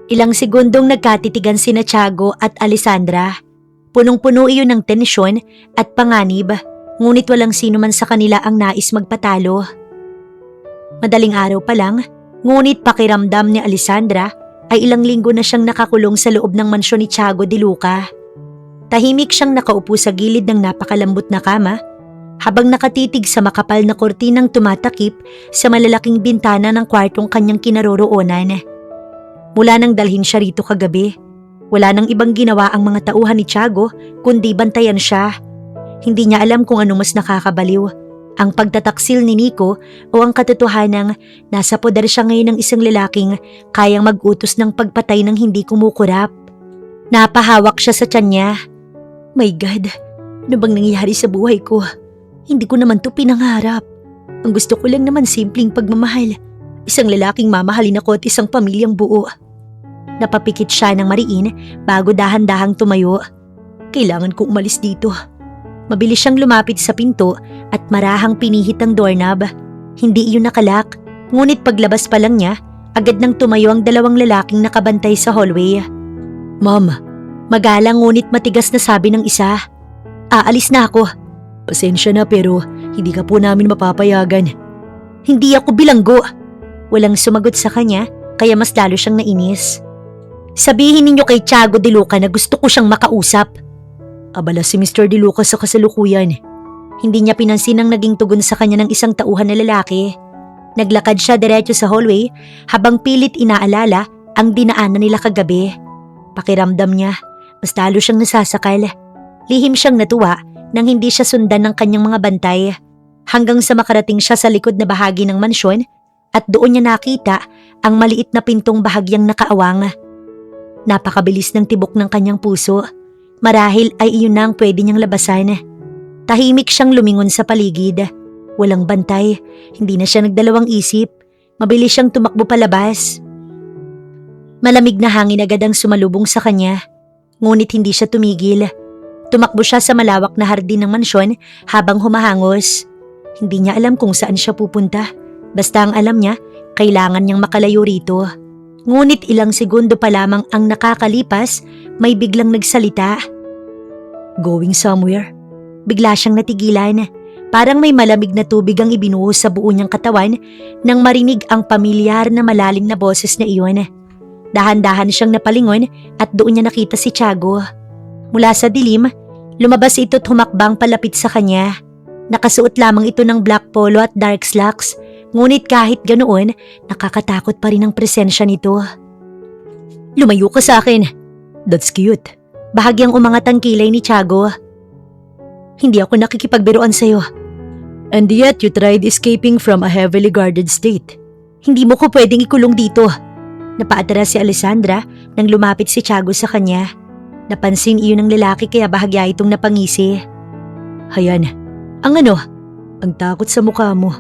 Ilang segundong nagkatitigan sina Tiago at Alessandra. Punong-puno iyon ng tensyon at panganib, ngunit walang sino man sa kanila ang nais magpatalo. Madaling araw pa lang, ngunit pakiramdam ni Alessandra ay ilang linggo na siyang nakakulong sa loob ng mansyon ni Tiago de Luca. Tahimik siyang nakaupo sa gilid ng napakalambot na kama, habang nakatitig sa makapal na kortinang tumatakip sa malalaking bintana ng kwartong kanyang kinaroroonan. Mula nang dalhin siya rito kagabi, wala nang ibang ginawa ang mga tauhan ni Tiago kundi bantayan siya. Hindi niya alam kung ano mas nakakabaliw, ang pagtataksil ni Nico o ang katotohanang nasa poder siya ngayon ng isang lalaking kayang mag-utos ng pagpatay ng hindi kumukurap. Napahawak siya sa tiyan niya. My God, ano bang nangyayari sa buhay ko? Hindi ko naman to pinangarap. Ang gusto ko lang naman simpleng pagmamahal. Isang lalaking mamahalin ako at isang pamilyang buo. Napapikit siya ng mariin bago dahan-dahang tumayo. Kailangan ko umalis dito. Mabilis siyang lumapit sa pinto at marahang pinihit ang doorknob. Hindi iyon nakalak, ngunit paglabas pa lang niya, agad nang tumayo ang dalawang lalaking nakabantay sa hallway. Ma'am, magalang ngunit matigas na sabi ng isa. Aalis na ako. Pasensya na pero hindi ka po namin mapapayagan. Hindi ako bilanggo. Walang sumagot sa kanya kaya mas lalo siyang nainis. Sabihin ninyo kay Tiago de Luca na gusto ko siyang makausap. Abala si Mr. de Luca sa kasalukuyan. Hindi niya pinansin ang naging tugon sa kanya ng isang tauhan na lalaki. Naglakad siya diretso sa hallway habang pilit inaalala ang dinaanan nila kagabi. Pakiramdam niya, mas lalo siyang nasasakal. Lihim siyang natuwa nang hindi siya sundan ng kanyang mga bantay hanggang sa makarating siya sa likod na bahagi ng mansyon at doon niya nakita ang maliit na pintong bahagyang nakaawang. Napakabilis ng tibok ng kanyang puso. Marahil ay iyon na ang pwede niyang labasan. Tahimik siyang lumingon sa paligid. Walang bantay, hindi na siya nagdalawang isip. Mabilis siyang tumakbo palabas. Malamig na hangin agad ang sumalubong sa kanya. Ngunit hindi siya tumigil. Tumakbo siya sa malawak na hardin ng mansyon habang humahangos. Hindi niya alam kung saan siya pupunta. Basta ang alam niya, kailangan niyang makalayo rito. Ngunit ilang segundo pa lamang ang nakakalipas, may biglang nagsalita. Going somewhere? Bigla siyang natigilan. Parang may malamig na tubig ang ibinuhos sa buo niyang katawan nang marinig ang pamilyar na malalim na boses na iyon. Dahan-dahan siyang napalingon at doon niya nakita si Tiago. Mula sa dilim, lumabas ito at humakbang palapit sa kanya. Nakasuot lamang ito ng black polo at dark slacks. Ngunit kahit ganoon, nakakatakot pa rin ang presensya nito. Lumayo ka sa akin. That's cute. Bahagyang umangat ang kilay ni Tiago. Hindi ako nakikipagbiruan sa'yo. And yet you tried escaping from a heavily guarded state. Hindi mo ko pwedeng ikulong dito. Napaatras si Alessandra nang lumapit si Tiago sa kanya. Napansin iyon ng lalaki kaya bahagya itong napangisi. Hayan, ang takot sa mukha mo.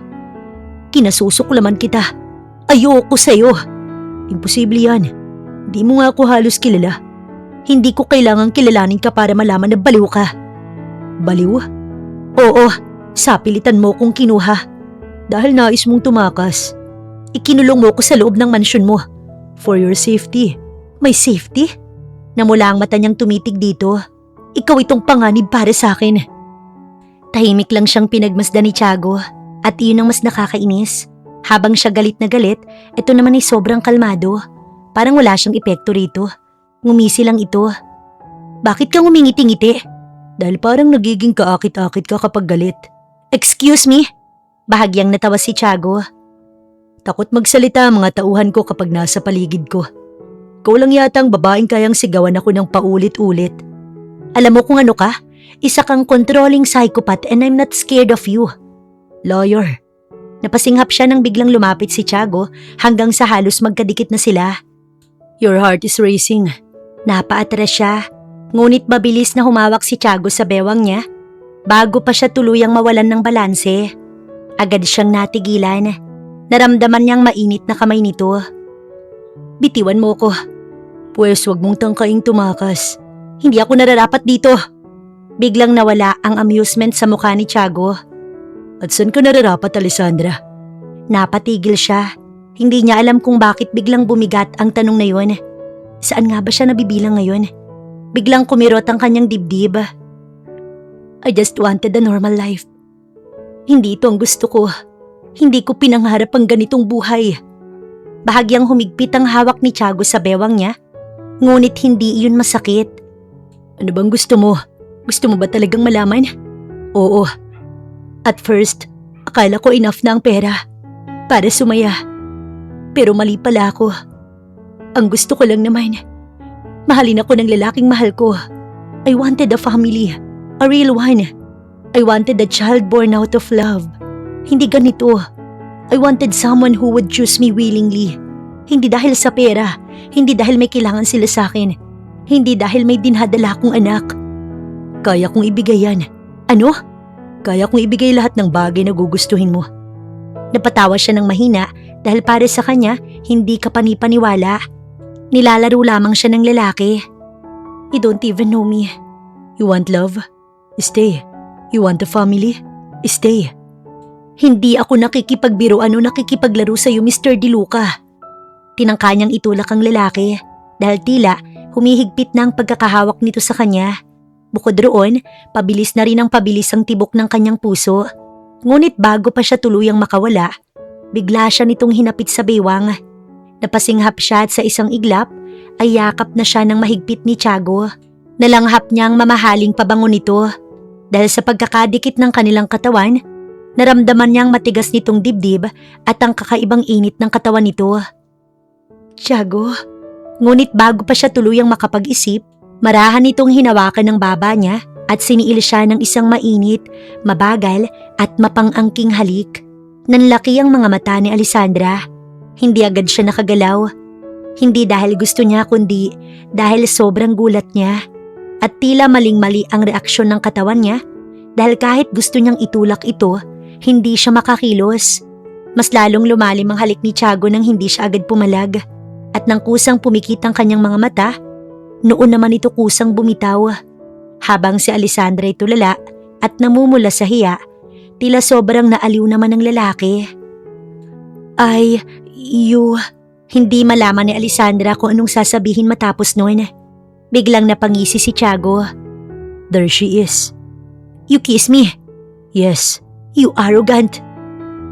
Kinasusuklaman kita. Ayoko sa'yo. Imposible yan. Di mo nga ako halos kilala. Hindi ko kailangang kilalanin ka para malaman na baliw ka. Baliw? Oo, sapilitan mo kong kinuha. Dahil nais mong tumakas. Ikinulong mo ko sa loob ng mansyon mo. For your safety. My safety? Namula ang mata niyang tumitig dito. Ikaw itong panganib para sa akin. Tahimik lang siyang pinagmasdan ni Tiago at iyon ang mas nakakainis. Habang siya galit na galit, ito naman ay sobrang kalmado. Parang wala siyang epekto rito. Ngumisi lang ito. Bakit ka ngumingiti-ngiti? Dahil parang nagiging kaakit-akit ka kapag galit. Excuse me? Bahagyang natawa si Tiago. Takot magsalita ang mga tauhan ko kapag nasa paligid ko. Ikaw lang yata ang babaeng kayang sigawan ako ng paulit-ulit. Alam mo kung ano ka? Isa kang controlling psychopath and I'm not scared of you. Lawyer. Napasinghap siya nang biglang lumapit si Tiago hanggang sa halos magkadikit na sila. Your heart is racing. Napaatras siya, ngunit mabilis na humawak si Tiago sa bewang niya bago pa siya tuluyang mawalan ng balanse. Agad siyang natigilan. Naramdaman niyang mainit na kamay nito. Bitiwan mo ko. Pwes wag mong tangkaing tumakas. Hindi ako nararapat dito. Biglang nawala ang amusement sa mukha ni Tiago. At saan ka nararapat, Alessandra? Napatigil siya. Hindi niya alam kung bakit biglang bumigat ang tanong na yun. Saan nga ba siya nabibilang ngayon? Biglang kumirot ang kanyang dibdib. I just wanted a normal life. Hindi ito ang gusto ko. Hindi ko pinangarap ang ganitong buhay. Bahagyang humigpit ang hawak ni Tiago sa bewang niya, ngunit hindi iyon masakit. Ano bang gusto mo? Gusto mo ba talagang malaman? Oo. At first, akala ko enough na ang pera para sumaya. Pero mali pala ako. Ang gusto ko lang naman, mahalin ako ng lalaking mahal ko. I wanted a family, a real one. I wanted a child born out of love. Hindi ganito. I wanted someone who would choose me willingly. Hindi dahil sa pera, hindi dahil may kailangan sila sa akin, hindi dahil may dinadala akong anak. Kaya kong ibigay yan. Ano? Kaya kong ibigay lahat ng bagay na gugustuhin mo. Napatawa siya ng mahina dahil para sa kanya, hindi ka panipaniwala. Nilalaro lamang siya ng lalaki. You don't even know me. You want love? Stay. You want a family? Stay. Hindi ako nakikipagbiruan o nakikipaglaro sa'yo, Mr. De Luca. Tinangka niyang itulak ang lalaki dahil tila humihigpit na ang pagkakahawak nito sa kanya. Bukod roon, pabilis na rin ang pabilis ang tibok ng kanyang puso. Ngunit bago pa siya tuluyang makawala, bigla siya nitong hinapit sa bewang. Napasinghap siya at sa isang iglap ay yakap na siya ng mahigpit ni Tiago. Nalanghap niya ang mamahaling pabango nito. Dahil sa pagkakadikit ng kanilang katawan, naramdaman niyang matigas nitong dibdib at ang kakaibang init ng katawan nito. Tiago, ngunit bago pa siya tuluyang makapag-isip, marahan itong hinawakan ng baba niya at siniil siya ng isang mainit, mabagal at mapang-angking halik. Nanlaki ang mga mata ni Alessandra. Hindi agad siya nakagalaw. Hindi dahil gusto niya kundi dahil sobrang gulat niya. At tila maling-mali ang reaksyon ng katawan niya dahil kahit gusto niyang itulak ito, hindi siya makakilos. Mas lalong lumalim ang halik ni Tiago nang hindi siya agad pumalag. At nang kusang pumikit ang kanyang mga mata, noon naman ito kusang bumitaw. Habang si Alessandra ay tulala at namumula sa hiya, tila sobrang naaliw naman ng lalaki. Hindi malaman ni Alessandra kung anong sasabihin matapos noon. Biglang napangisi si Tiago. There she is. You kiss me? Yes. You arrogant.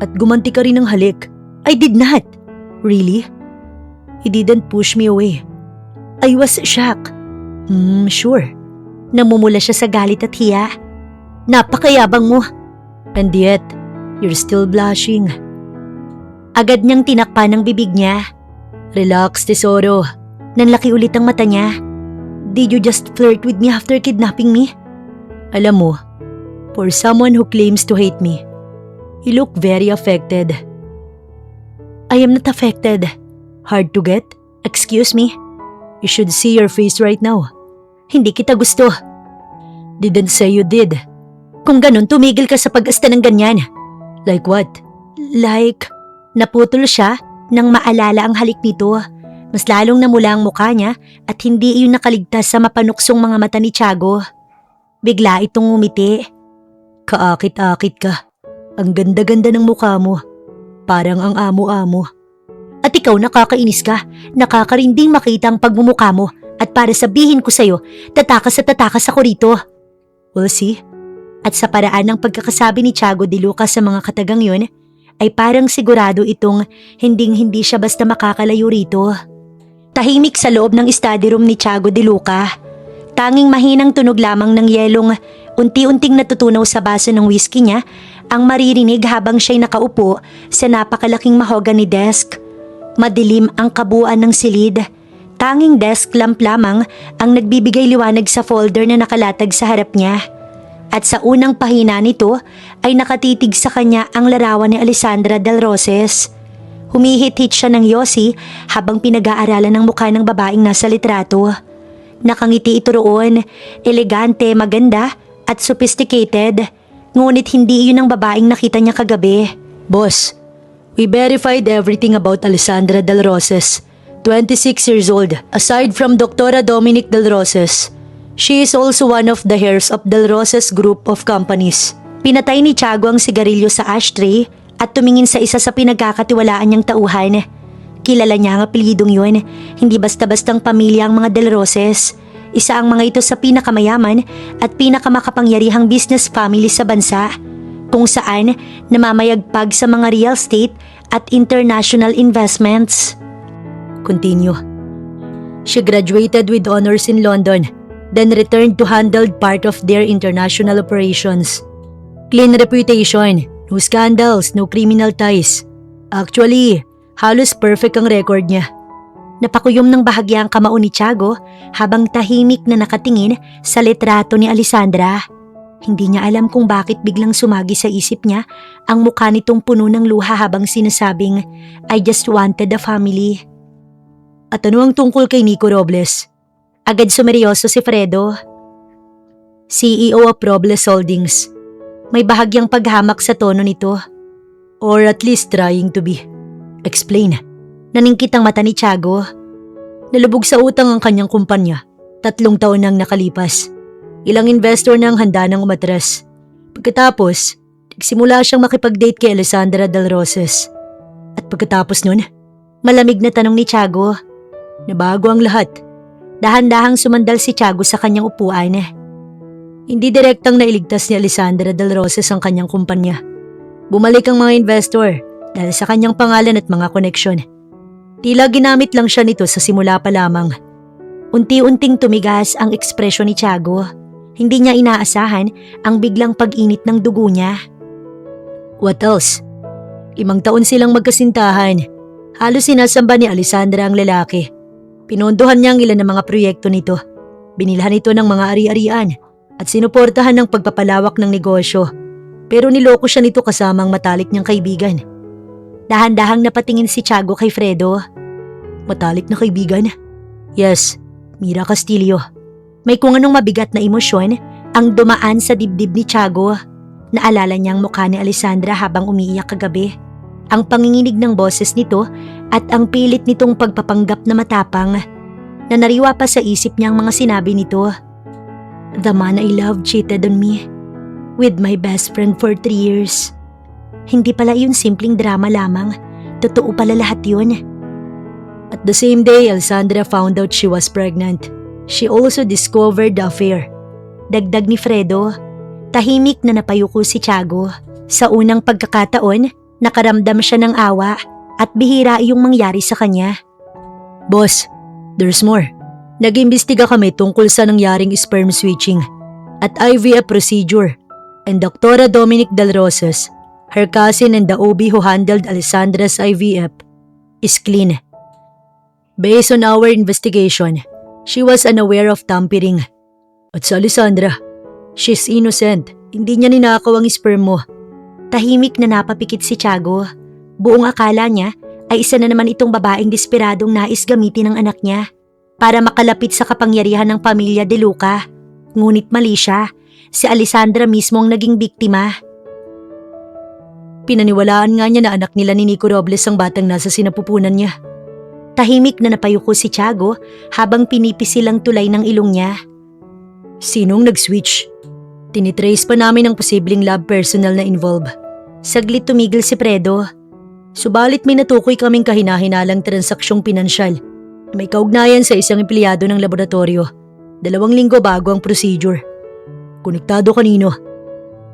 At gumanti ka rin ng halik. I did not. Really? He didn't push me away. I was shocked. Sure. Namumula siya sa galit at hiya. Napakayabang mo. And yet, you're still blushing. Agad niyang tinakpan ang bibig niya. Relax, tesoro. Nanlaki ulit ang mata niya. Did you just flirt with me after kidnapping me? Alam mo, for someone who claims to hate me, you look very affected. I am not affected. Hard to get? Excuse me? You should see your face right now. Hindi kita gusto. Didn't say you did. Kung ganun, tumigil ka sa pag-asta ng ganyan. Like what? Like, naputol siya nang maalala ang halik nito. Mas lalong namula ang mukha niya at hindi iyon nakaligtas sa mapanuksong mga mata ni Tiago. Bigla itong ngumiti. Kaakit-akit ka. Ang ganda-ganda ng mukha mo. Parang ang amo-amo. At ikaw nakakainis ka. Nakakarinding makita ang pagmumukha mo At para sabihin ko sa'yo, tatakas ako rito. We'll see. At sa paraan ng pagkakasabi ni Tiago de Luca sa mga katagang yun, ay parang sigurado itong hindi siya basta makakalayo rito. Tahimik sa loob ng study room ni Tiago de Luca. Tanging mahinang tunog lamang ng yelong unti-unting natutunaw sa baso ng whiskey niya ang maririnig habang siya'y nakaupo sa napakalaking mahogany desk. Madilim ang kabuuan ng silid. Tanging desk lamp lamang ang nagbibigay liwanag sa folder na nakalatag sa harap niya. At sa unang pahina nito ay nakatitig sa kanya ang larawan ni Alessandra Del Roses. Humihit-hit siya ng yosi habang pinag-aaralan ng mukha ng babaeng nasa litrato. Nakangiti ito roon, elegante, maganda at sophisticated. Ngunit hindi iyon ang babaeng nakita niya kagabi. Boss, we verified everything about Alessandra Del Roses. 26 years old, aside from Dr. Dominic Del Roses. She is also one of the heirs of Del Roses group of companies. Pinatay ni Tiago ang sigarilyo sa ashtray at tumingin sa isa sa pinagkakatiwalaan niyang tauhan. Kilala niya ang apelyidong yun, hindi basta-bastang pamilya ang mga Del Roses. Isa ang mga ito sa pinakamayaman at pinakamakapangyarihang business family sa bansa, kung saan namamayagpag sa mga real estate at international investments. Continue. She graduated with honors in London, then returned to handle part of their international operations. Clean reputation, no scandals, no criminal ties. Actually, halos perfect ang record niya. Napakuyom ng bahagya ang kamao ni Tiago habang tahimik na nakatingin sa litrato ni Alessandra. Hindi niya alam kung bakit biglang sumagi sa isip niya ang mukha nitong puno ng luha habang sinasabing, I just wanted a family. At ano ang tungkol kay Nico Robles? Agad sumeryoso si Fredo. CEO of Robles Holdings. May bahagyang paghamak sa tono nito. Or at least trying to be. Explain. Naningkit ang mata ni Tiago. Nalubog sa utang ang kanyang kumpanya. 3 taon nang nakalipas. Ilang investor na ang handa ng umatras. Pagkatapos, nagsimula siyang makipag-date kay Alessandra Del Roses. At pagkatapos nun, malamig na tanong ni Tiago. Nabago ang lahat. Dahan-dahang sumandal si Tiago sa kanyang upuan. Hindi direktang nailigtas ni Alessandra Del Roses ang kanyang kumpanya. Bumalik ang mga investor dahil sa kanyang pangalan at mga koneksyon. Tila ginamit lang siya nito sa simula pa lamang. Unti-unting tumigas ang ekspresyon ni Tiago. Hindi niya inaasahan ang biglang pag-init ng dugo niya. What else? 5 taon silang magkasintahan. Halos sinasamba ni Alessandra ang lalaki. Pinondohan niya ang ilan ng mga proyekto nito. Binilhan ito ng mga ari-arian at sinuportahan ng pagpapalawak ng negosyo. Pero niloko siya nito kasama ang matalik niyang kaibigan. Dahan-dahang napatingin si Tiago kay Fredo. Matalik na kaibigan? Yes, Mira Castillo. May kung anong mabigat na emosyon ang dumaan sa dibdib ni Tiago. Naalala niya ang mukha ni Alessandra habang umiiyak kagabi. Ang panginginig ng boses nito at ang pilit nitong pagpapanggap na matapang. Nanariwa pa sa isip niya ang mga sinabi nito. The man I love cheated on me with my best friend for 3 years. Hindi pala yun simpleng drama lamang. Totoo pala lahat yun. At the same day, Alessandra found out she was pregnant. She also discovered the affair. Dagdag ni Fredo. Tahimik na napayuko si Tiago. Sa unang pagkakataon, nakaramdam siya ng awa at bihira iyong mangyari sa kanya. Boss, there's more. Nag-imbestiga kami tungkol sa nangyaring sperm switching at IVF procedure, and Dr. Dominic Del Roses, her cousin and the OB who handled Alessandra's IVF, is clean. Based on our investigation, she was unaware of tampering. At sa Alessandra, she's innocent. Hindi niya ninakaw ang sperm mo. Tahimik na napapikit si Tiago. Buong akala niya ay isa na naman itong babaeng desperadong nais gamitin ng anak niya para makalapit sa kapangyarihan ng pamilya De Luca. Ngunit mali siya. Si Alessandra mismo ang naging biktima. Pinaniwalaan nga niya na anak nila ni Nico Robles ang batang nasa sinapupunan niya. Tahimik na napayuko si Tiago habang pinipisil ang tulay ng ilong niya. Sinong nag-switch? Tinitrace pa namin ang posibleng lab personnel na involved. Saglit tumigil si Fredo. Subalit may natukoy kaming kahinahinalang transaksyong pinansyal May kaugnayan sa isang empleyado ng laboratorio. 2 linggo bago ang procedure. Konektado kanino?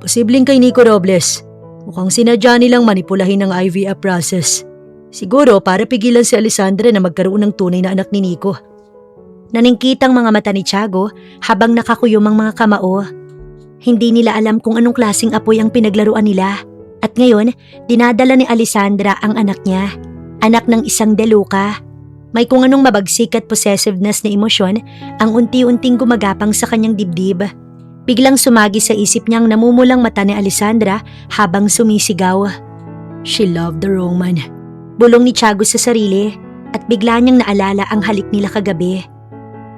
Posibleng kay Nico Robles. Mukhang sinadya nilang manipulahin ang IVF process. Siguro para pigilan si Alessandra na magkaroon ng tunay na anak ni Nico. Naningkit ang mga mata ni Tiago habang nakakuyom ang mga kamao. Hindi nila alam kung anong klaseng apoy ang pinaglaruan nila. At ngayon, dinadala ni Alessandra ang anak niya. Anak ng isang deluka. May kung anong mabagsik at possessiveness na emosyon ang unti-unting gumagapang sa kanyang dibdib. Biglang sumagi sa isip niyang namumulang mata ni Alessandra habang sumisigaw. She loved the wrong man. Bulong ni Tiago sa sarili at bigla niyang naalala ang halik nila kagabi.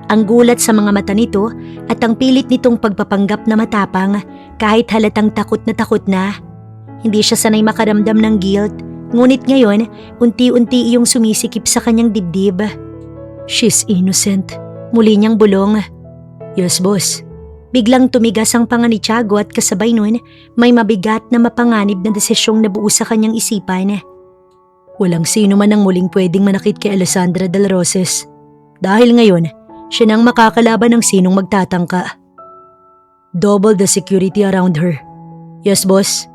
Ang gulat sa mga mata nito at ang pilit nitong pagpapanggap na matapang kahit halatang takot na. Hindi siya sanay makaramdam ng guilt, ngunit ngayon unti-unti iyong sumisikip sa kanyang dibdib. She's innocent. Muli niyang bulong. Yes, boss. Biglang tumigas ang panga ni Tiago at kasabay nun may mabigat na mapanganib na desisyong nabuo sa kanyang isipan. Walang sino man ang muling pwedeng manakit kay Alessandra Del Roses. Dahil ngayon, siya nang makakalaban ng sinong magtatangka. Double the security around her. Yes, boss.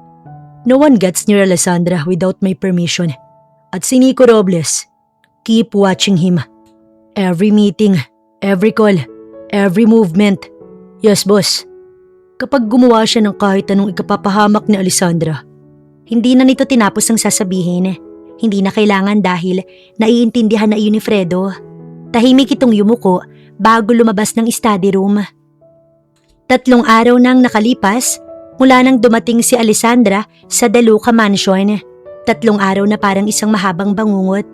No one gets near Alessandra without my permission. At si Nico Robles, keep watching him. Every meeting, every call, every movement. Yes, boss. Kapag gumawa siya ng kahit anong ikapapahamak ni Alessandra, hindi na nito tinapos ang sasabihin. Hindi na kailangan dahil naiintindihan na iyon ni Fredo. Tahimik itong yumuko bago lumabas ng study room. 3 araw nang nakalipas mula nang dumating si Alessandra sa Deluca Mansion. 3 araw na parang isang mahabang bangungot.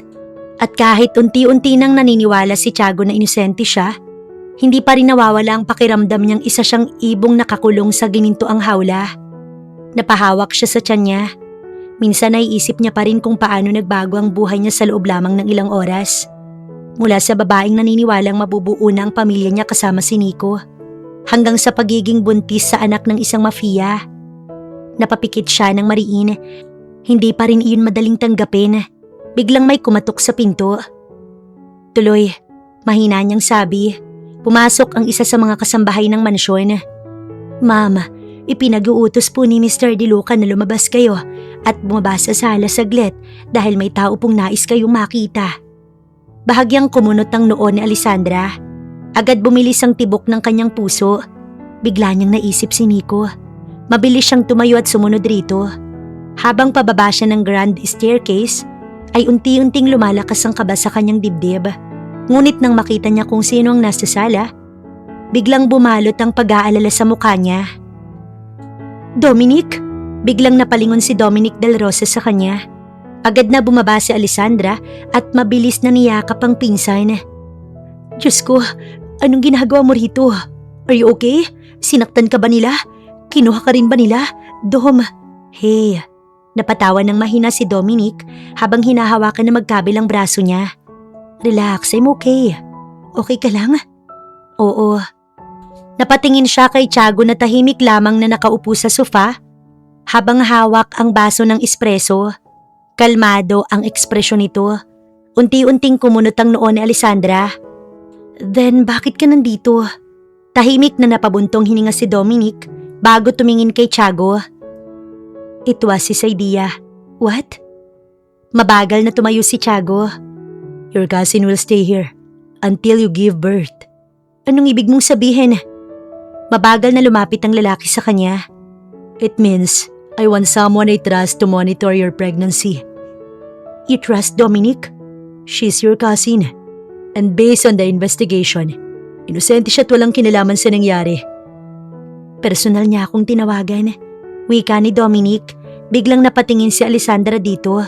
At kahit unti-unti nang naniniwala si Tiago na inosente siya, hindi pa rin nawawala ang pakiramdam niyang isa siyang ibong nakakulong sa ginintoang hawla. Napahawak siya sa tiyan niya. Minsan naiisip niya pa rin kung paano nagbago ang buhay niya sa loob lamang ng ilang oras. Mula sa babaeng naniniwalang mabubuo na ang pamilya niya kasama si Nico, hanggang sa pagiging buntis sa anak ng isang mafia. Napapikit siya ng mariin. Hindi pa rin iyon madaling tanggapin. Biglang may kumatok sa pinto. Tuloy, mahina niyang sabi. Pumasok ang isa sa mga kasambahay ng mansyon. Ma'am, ipinag-uutos po ni Mr. De Luca na lumabas kayo at bumaba sa sala saglit dahil may tao pong nais kayong makita. Bahagyang kumunot ang noo ni Alessandra. Agad bumilis ang tibok ng kanyang puso. Bigla niyang naisip si Nico. Mabilis siyang tumayo at sumunod rito. Habang pababa siya ng grand staircase, ay unti-unting lumalakas ang kaba sa kanyang dibdib. Ngunit nang makita niya kung sino ang nasa sala, biglang bumalot ang pag-aalala sa mukha niya. Dominic? Biglang napalingon si Dominic Del Roses sa kanya. Agad na bumaba si Alessandra at mabilis na niyakap ang pinsan. Diyos ko, anong ginagawa mo rito? Are you okay? Sinaktan ka ba nila? Kinuha ka rin ba nila? Dom, hey. Napatawa ng mahina si Dominic habang hinahawakan na magkabilang braso niya. Relax, I'm okay. Okay ka lang? Oo. Napatingin siya kay Tiago na tahimik lamang na nakaupo sa sofa habang hawak ang baso ng espresso. Kalmado ang ekspresyon nito. Unti-unting kumunot ang noo ni Alessandra. Then bakit ka nandito? Tahimik na napabuntong hininga si Dominic bago tumingin kay Tiago. It was his idea. What? Mabagal na tumayo si Tiago. Your cousin will stay here until you give birth. Anong ibig mong sabihin? Mabagal na lumapit ang lalaki sa kanya. It means I want someone I trust to monitor your pregnancy. You trust Dominic? She's your cousin. And based on the investigation, inosente siya at walang kinalaman sa nangyari. Personal niya akong tinawagan. Wika ni Dominic, biglang napatingin si Alessandra dito.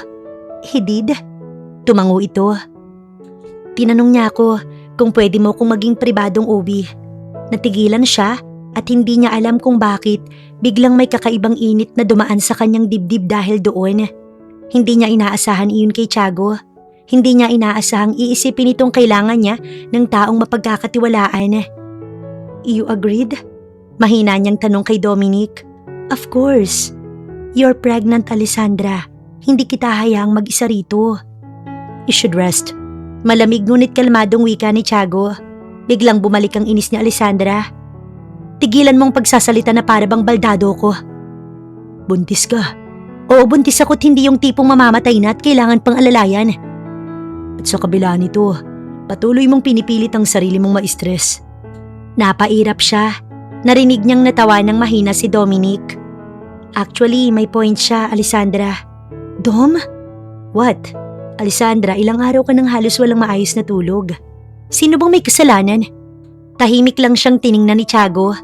He did? Tumango ito. Tinanong niya ako kung pwede mo kong maging pribadong OB. Natigilan siya at hindi niya alam kung bakit biglang may kakaibang init na dumaan sa kanyang dibdib dahil doon. Hindi niya inaasahan iyon kay Tiago. Hindi niya inaasahang iisipin itong kailangan niya ng taong mapagkakatiwalaan. You agreed? Mahina niyang tanong kay Dominic. Of course. You're pregnant, Alessandra. Hindi kita hayaang mag-isa rito. You should rest. Malamig ngunit kalmadong wika ni Tiago. Biglang bumalik ang inis ni Alessandra. Tigilan mong pagsasalita na para bang baldado ko. Buntis ka. Oo, buntis ako't hindi yung tipong mamamatay na at kailangan pang alalayan. At sa kabila nito, patuloy mong pinipilit ang sarili mong ma-stress. Napairap siya. Narinig niyang natawa ng mahina si Dominic. Actually, may point siya, Alessandra. Dom? What? Alessandra, ilang araw ka nang halos walang maayos na tulog. Sino bang may kasalanan? Tahimik lang siyang tiningnan ni Tiago.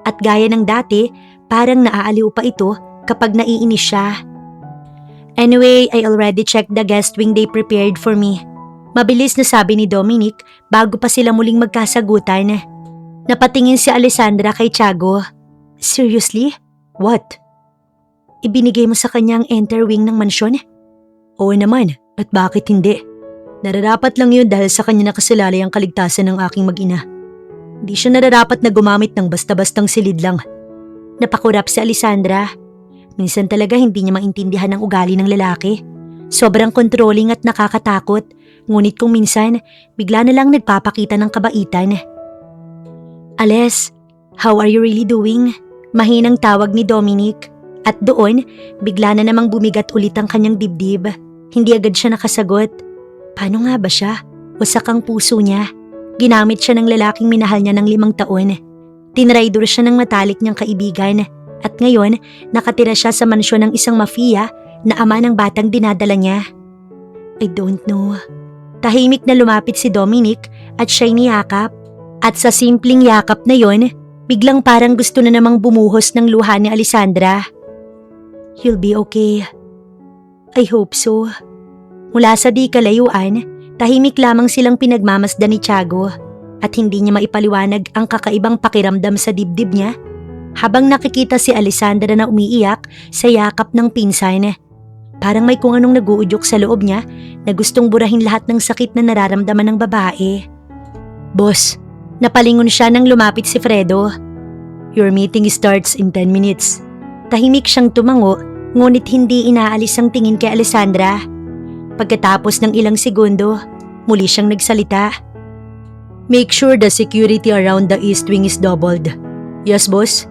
At gaya ng dati, parang naaaliw pa ito kapag naiinis siya. Anyway, I already checked the guest wing they prepared for me. Mabilis na sabi ni Dominic bago pa sila muling magkasagutan. Napatingin si Alessandra kay Tiago. Seriously? What? Ibinigay mo sa kanya ang enter wing ng mansyon? Oo naman, at bakit hindi? Nararapat lang yun dahil sa kanya nakasalalay ang kaligtasan ng aking mag-ina. Hindi siya nararapat na gumamit ng basta-bastang silid lang. Napakurap si Alessandra. Minsan talaga hindi niya maintindihan ang ugali ng lalaki. Sobrang controlling at nakakatakot, ngunit kung minsan, bigla na lang nagpapakita ng kabaitan. Ales, how are you really doing? Mahinang tawag ni Dominic. At doon, bigla na namang bumigat ulit ang kanyang dibdib. Hindi agad siya nakasagot. Paano nga ba siya? Wasak ang puso niya. Ginamit siya ng lalaking minahal niya ng 5 taon. Tinraidor siya ng matalik niyang kaibigan. At ngayon, nakatira siya sa mansyon ng isang mafia na ama ng batang dinadala niya. I don't know. Tahimik na lumapit si Dominic at siya'y niyakap. At sa simpleng yakap na yon, biglang parang gusto na namang bumuhos ng luha ni Alessandra. You'll be okay. I hope so. Mula sa di kalayuan, tahimik lamang silang pinagmamasdan ni Tiago at hindi niya maipaliwanag ang kakaibang pakiramdam sa dibdib niya habang nakikita si Alessandra na umiiyak sa yakap ng pinsan. Parang may kung anong naguudyok sa loob niya na gustong burahin lahat ng sakit na nararamdaman ng babae. Boss, napalingon siya nang lumapit si Fredo. Your meeting starts in 10 minutes. Tahimik siyang tumango, ngunit hindi inaalis ang tingin kay Alessandra. Pagkatapos ng ilang segundo, muli siyang nagsalita. Make sure the security around the east wing is doubled. Yes, boss?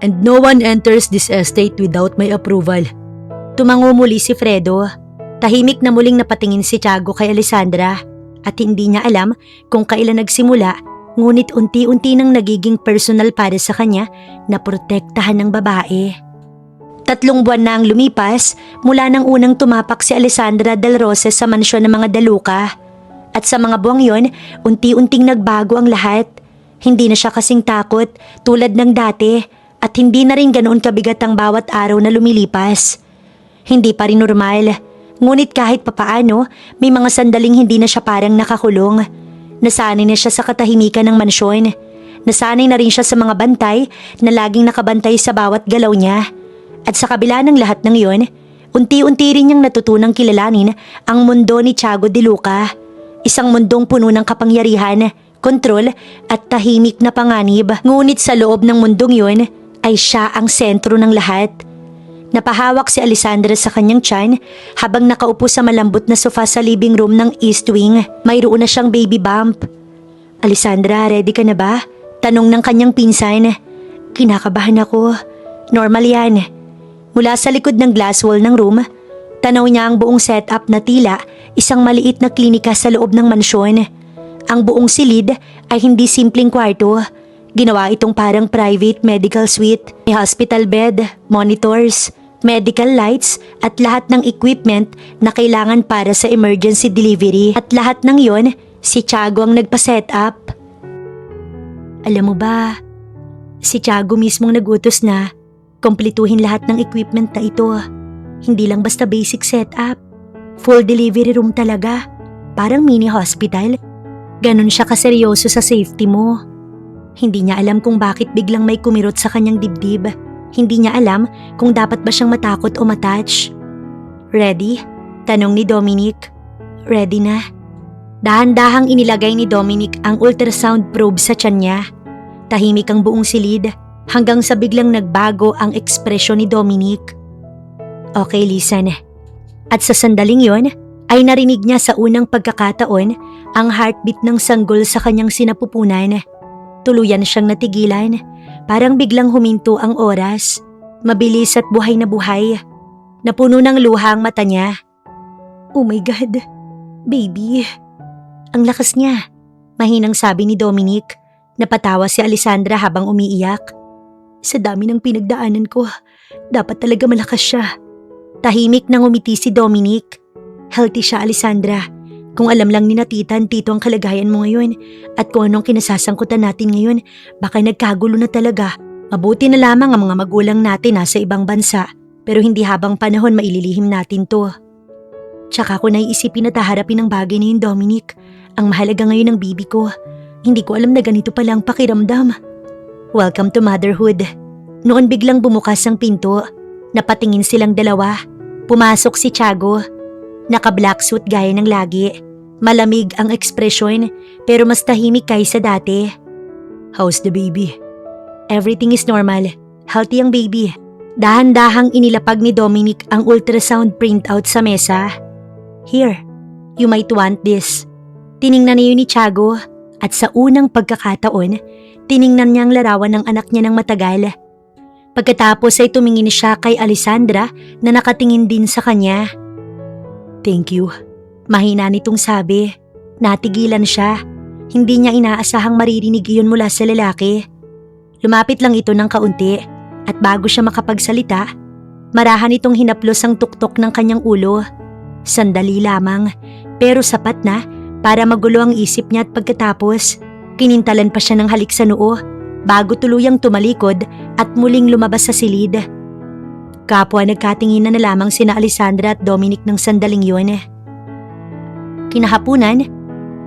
And no one enters this estate without my approval. Tumango muli si Fredo. Tahimik na muling napatingin si Tiago kay Alessandra at hindi niya alam kung kailan nagsimula, ngunit unti-unti nang nagiging personal para sa kanya na protektahan ng babae. 3 buwan na ang lumipas mula nang unang tumapak si Alessandra Del Roses sa mansyon ng mga Daluca. At sa mga buwang yon, unti-unting nagbago ang lahat. Hindi na siya kasing takot tulad ng dati at hindi na rin ganoon kabigat ang bawat araw na lumilipas. Hindi pa rin normal, ngunit kahit papaano, may mga sandaling hindi na siya parang nakakulong. Nasanay na siya sa katahimikan ng mansyon. Nasanay na rin siya sa mga bantay na laging nakabantay sa bawat galaw niya. At sa kabila ng lahat ng iyon, unti-unti rin niyang natutunang kilalanin ang mundo ni Tiago De Luca. Isang mundong puno ng kapangyarihan, kontrol at tahimik na panganib. Ngunit sa loob ng mundong yun ay siya ang sentro ng lahat. Napahawak si Alessandra sa kanyang tiyan habang nakaupo sa malambot na sofa sa living room ng East Wing. Mayroon na siyang baby bump. Alessandra, ready ka na ba? Tanong ng kanyang pinsan. Kinakabahan ako. Normal yan. Mula sa likod ng glass wall ng room, tanaw niya ang buong setup na tila isang maliit na klinika sa loob ng mansyon. Ang buong silid ay hindi simpleng kwarto. Ginawa itong parang private medical suite. May hospital bed, monitors, medical lights at lahat ng equipment na kailangan para sa emergency delivery. At lahat ng yon, si Tiago ang nagpa-set up. Alam mo ba, si Tiago mismong nagutos na kumpletuhin lahat ng equipment na ito. Hindi lang basta basic setup. Full delivery room talaga. Parang mini hospital. Ganon siya kaseryoso sa safety mo. Hindi niya alam kung bakit biglang may kumirot sa kanyang dibdib. Hindi niya alam kung dapat ba siyang matakot o matouch. Ready? Tanong ni Dominic. Ready na. Dahan-dahang inilagay ni Dominic ang ultrasound probe sa tiyan niya. Tahimik ang buong silid hanggang sa biglang nagbago ang ekspresyon ni Dominic. Okay, listen. At sa sandaling yon, ay narinig niya sa unang pagkakataon ang heartbeat ng sanggol sa kanyang sinapupunan. Tuluyan siyang natigilan, parang biglang huminto ang oras. Mabilis at buhay na buhay. Napuno ng luha ang mata niya. Oh my God, baby. Ang lakas niya, mahinang sabi ni Dominic. Napatawa si Alessandra habang umiiyak. Sa dami ng pinagdaanan ko, dapat talaga malakas siya. Tahimik nang umiti si Dominic. Healthy siya, Alessandra. Kung alam lang ni na tita at tito ang kalagayan mo ngayon at kung anong kinasasangkutan natin ngayon, baka nagkagulo na talaga. Mabuti na lamang ang mga magulang natin nasa ibang bansa, pero hindi habang panahon maililihim natin to. Tsaka ko naiisipin na taharapin ang bagay na yun, Dominic. Ang mahalaga ngayon ng bibi ko. Hindi ko alam na ganito pala ang pakiramdam. Welcome to motherhood. Noon biglang bumukas ang pinto. Napatingin silang dalawa. Pumasok si Tiago. Naka-black suit gaya ng lagi. Malamig ang ekspresyon pero mas tahimik kaysa dati. How's the baby? Everything is normal. Healthy ang baby. Dahan-dahang inilapag ni Dominic ang ultrasound printout sa mesa. Here, you might want this. Tiningnan niyo ni Tiago at sa unang pagkakataon, tiningnan niya ang larawan ng anak niya ng matagal. Pagkatapos ay tumingin siya kay Alessandra na nakatingin din sa kanya. Thank you. Mahina nitong sabi. Natigilan siya. Hindi niya inaasahang maririnig iyon mula sa lalaki. Lumapit lang ito ng kaunti at bago siya makapagsalita, marahan itong hinaplos ang tuktok ng kanyang ulo. Sandali lamang pero sapat na para magulo ang isip niya at pagkatapos, kinintalan pa siya ng halik sa noo bago tuluyang tumalikod at muling lumabas sa silid. Kapwa nagkatinginan na lamang sina Alessandra at Dominic ng sandaling yun. Kinahapunan,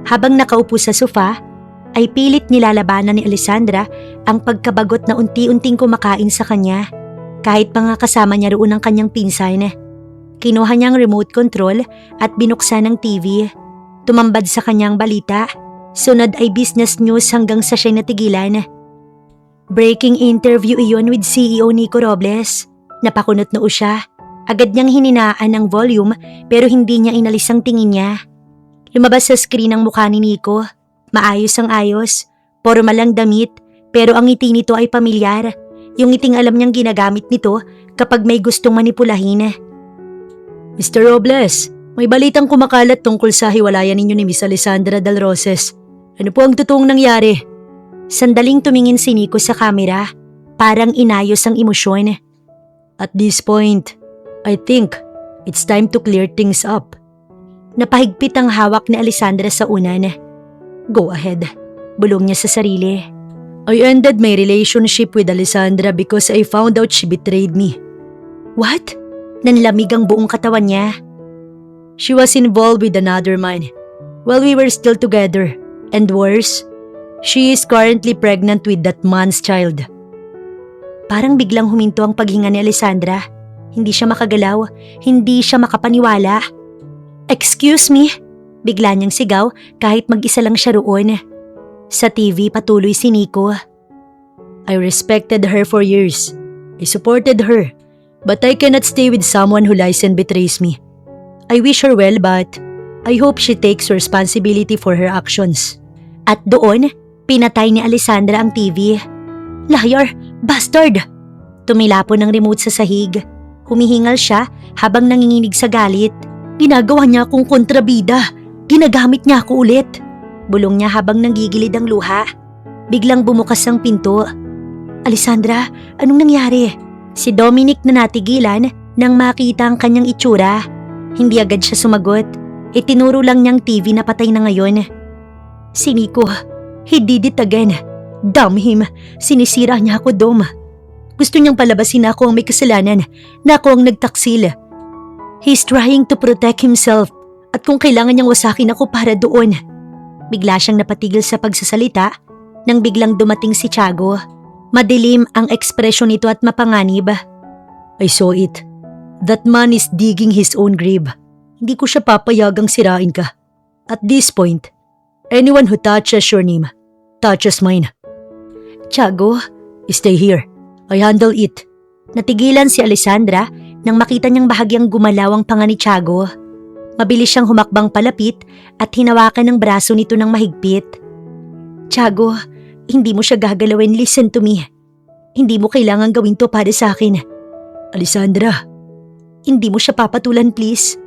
habang nakaupo sa sofa, ay pilit nilalabanan ni Alessandra ang pagkabagot na unti-unting kumakain sa kanya. Kahit pa nga kasama niya roon ang kanyang pinsan. Kinuha niya ang remote control at binuksan ang TV. Tumambad sa kanyang balita. Sunod ay business news hanggang sa siya'y natigilan. Breaking interview iyon with CEO Nico Robles. Napakunot noo siya. Agad niyang hininaan ang volume pero hindi niya inalis ang tingin niya. Lumabas sa screen ang mukha ni Nico. Maayos ang ayos. Formal ang damit pero ang ngiti nito ay pamilyar. Yung ngiting alam niyang ginagamit nito kapag may gustong manipulahin. Mr. Robles, may balitang kumakalat tungkol sa hiwalayan ninyo ni Miss Alessandra Del Roses. Ano po ang totoong nangyari? Sandaling tumingin si Nico sa kamera. Parang inayos ang emosyon. At this point, I think it's time to clear things up. Napahigpit ang hawak ni Alessandra sa unan. Go ahead, bulong niya sa sarili. I ended my relationship with Alessandra because I found out she betrayed me. What? Nanlamig ang buong katawan niya. She was involved with another man while we were still together. And worse, she is currently pregnant with that man's child. Parang biglang huminto ang paghinga ni Alessandra. Hindi siya makagalaw, hindi siya makapaniwala. Excuse me? Bigla niyang sigaw kahit mag-isa lang siya roon. Sa TV patuloy si Nico. I respected her for years. I supported her. But I cannot stay with someone who lies and betrays me. I wish her well but I hope she takes responsibility for her actions. At doon, pinatay ni Alessandra ang TV. Liar! Bastard! Tumilapon ng remote sa sahig. Humihingal siya habang nanginginig sa galit. Ginagawa niya akong kontrabida. Ginagamit niya ako ulit. Bulong niya habang nanggigilid ang luha. Biglang bumukas ang pinto. Alessandra, anong nangyari? Si Dominic na natigilan nang makita ang kanyang itsura. Hindi agad siya sumagot. Itinuro lang niyang TV na patay na ngayon. Si Nico, he did it again. Damn him, sinisira niya ako, Dom. Gusto niyang palabasin na ako ang may kasalanan, na ako ang nagtaksil. He's trying to protect himself at kung kailangan niyang wasakin ako para doon. Bigla siyang napatigil sa pagsasalita nang biglang dumating si Tiago. Madilim ang ekspresyon nito at mapanganib. I saw it. That man is digging his own grave. Hindi ko siya papayagang sirain ka. At this point, anyone who touches your name, touches mine. Tiago, stay here. I handle it. Natigilan si Alessandra nang makita niyang bahagyang gumalaw ang panga ni Tiago. Mabilis siyang humakbang palapit at hinawakan ng braso nito ng mahigpit. Tiago, hindi mo siya gagalawin. Listen to me. Hindi mo kailangan gawin to para sa akin. Alessandra, hindi mo siya papatulan please.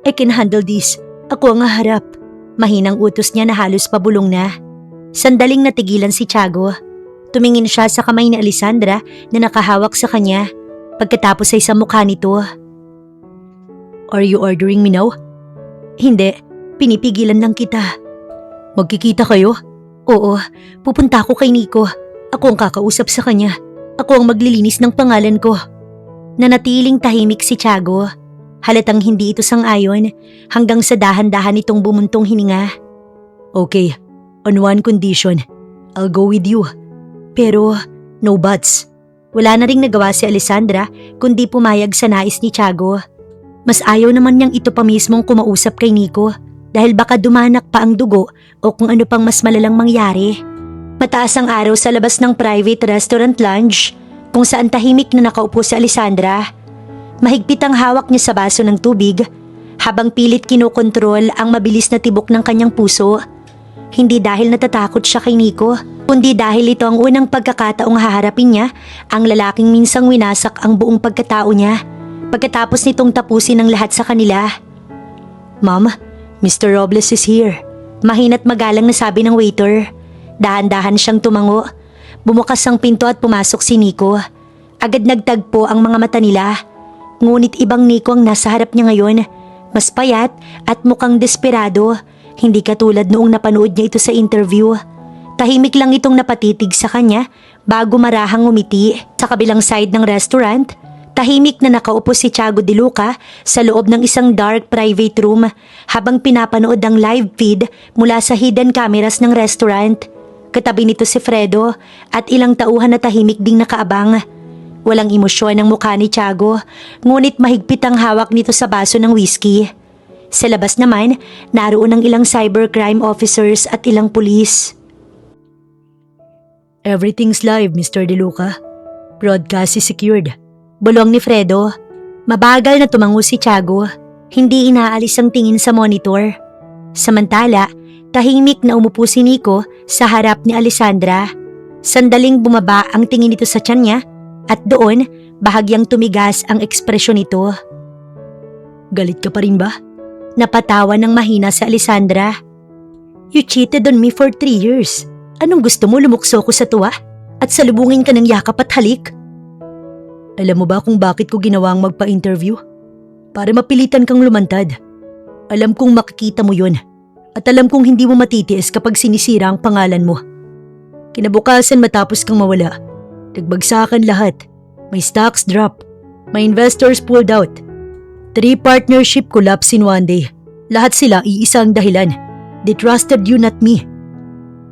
I can handle this. Ako ang haharap. Mahinang utos niya na halos pabulong na. Sandaling natigilan si Tiago. Tumingin siya sa kamay ni Alessandra na nakahawak sa kanya. Pagkatapos ay sa mukha nito. Are you ordering me now? Hindi, pinipigilan lang kita. Magkikita kayo? Oo, pupunta ako kay Nico. Ako ang kakausap sa kanya. Ako ang maglilinis ng pangalan ko. Nanatiling tahimik si Tiago. Halatang hindi ito sang-ayon hanggang sa dahan-dahan itong bumuntong hininga. Okay, on one condition. I'll go with you. Pero, no buts. Wala na ring nagawa si Alessandra kundi pumayag sa nais ni Tiago. Mas ayaw naman niyang ito pa mismong kumausap kay Nico dahil baka dumanak pa ang dugo o kung ano pang mas malalang mangyari. Mataas ang araw sa labas ng private restaurant lounge kung saan tahimik na nakaupo si Alessandra. Mahigpit ang hawak niya sa baso ng tubig habang pilit kinokontrol ang mabilis na tibok ng kanyang puso. Hindi dahil natatakot siya kay Nico, kundi dahil ito ang unang pagkakataong haharapin niya ang lalaking minsang winasak ang buong pagkatao niya. Pagkatapos nitong tapusin ang lahat sa kanila. Ma'am, Mr. Robles is here. Mahina't magalang na sabi ng waiter. Dahan-dahan siyang tumango. Bumukas ang pinto at pumasok si Nico. Agad nagtagpo ang mga mata nila. Ngunit ibang Nico ang nasa harap niya ngayon. Mas payat at mukhang desperado. Hindi katulad noong napanood niya ito sa interview. Tahimik lang itong napatitig sa kanya bago marahang umiti. Sa kabilang side ng restaurant, tahimik na nakaupo si Tiago De Luca sa loob ng isang dark private room habang pinapanood ang live feed mula sa hidden cameras ng restaurant. Katabi nito si Fredo at ilang tauhan na tahimik ding nakaabang. Walang emosyon ang mukha ni Tiago, ngunit mahigpit ang hawak nito sa baso ng whiskey. Sa labas naman, naroon ang ilang cybercrime officers at ilang pulis. Everything's live, Mr. De Luca. Broadcast is secured. Bulong ni Fredo. Mabagal na tumango si Tiago. Hindi inaalis ang tingin sa monitor. Samantala, tahimik na umupo si Nico sa harap ni Alessandra. Sandaling bumaba ang tingin nito sa tiyan niya at doon bahagyang tumigas ang ekspresyon nito. Galit ka pa rin ba? Napatawa ng mahina si Alessandra. You cheated on me for 3 years. Anong gusto mo, lumukso ko sa tuwa? At salubungin ka ng yakap at halik? Alam mo ba kung bakit ko ginawang magpa-interview? Para mapilitan kang lumantad. Alam kong makikita mo yun. At alam kong hindi mo matitiis kapag sinisira ang pangalan mo. Kinabukasan matapos kang mawala. Nagbagsakan lahat. May stocks drop. May investors pulled out. 3 partnership collapse in one day. Lahat sila iisang dahilan. They trusted you, not me.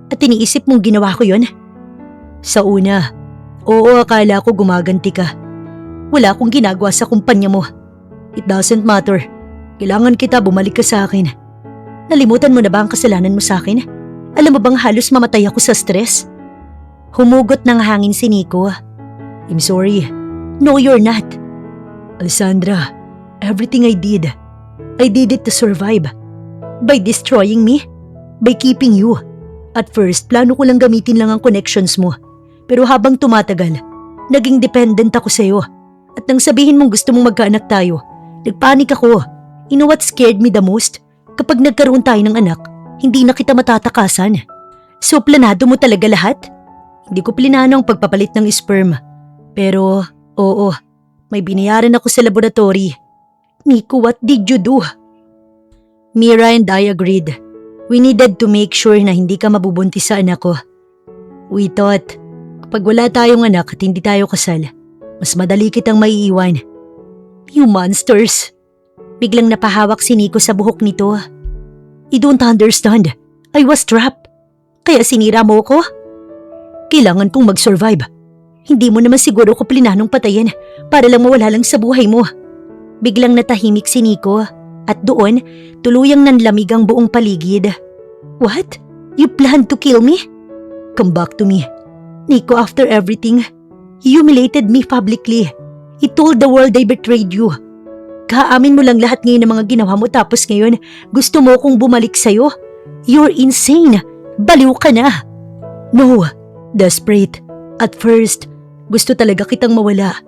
At iniisip mong ginawa ko yun? Sa una, oo, akala ko gumaganti ka. Wala akong ginagawa sa kumpanya mo. It doesn't matter. Kailangan kita, bumalik ka sa akin. Nalimutan mo na ba ang kasalanan mo sa akin? Alam mo bang halos mamatay ako sa stress? Humugot ng hangin si Nico. I'm sorry. No, you're not. Alessandra, everything I did it to survive. By destroying me, by keeping you. At first, plano ko lang gamitin lang ang connections mo. Pero habang tumatagal, naging dependent ako sa'yo. At nang sabihin mong gusto mong magkaanak tayo, nagpanik ako. You know what scared me the most? Kapag nagkaroon tayo ng anak, hindi na kita matatakasan. So planado mo talaga lahat? Hindi ko plinano ang pagpapalit ng sperm. Pero, oo, may binayaran ako sa laboratory. Nico, what did you do? Mira and I agreed. We needed to make sure na hindi ka mabubuntis sa anak ko. We thought, kapag wala tayong anak at hindi tayo kasal, mas madali kitang maiiwan. You monsters! Biglang napahawak si Nico sa buhok nito. You don't understand. I was trapped. Kaya sinira mo ko? Kailangan kong mag-survive. Hindi mo naman siguro ko plinanong patayin para lang mawala lang sa buhay mo. Biglang natahimik si Nico at doon tuluyang nanlamig ang buong paligid. What? You planned to kill me? Come back to me. Nico, after everything, he humiliated me publicly. He told the world I betrayed you. Ipagkaamin mo lang lahat ngayon ng mga ginawa mo tapos ngayon gusto mo kong bumalik sa'yo? You're insane! Baliw ka na! No, desperate. At first, gusto talaga kitang mawala.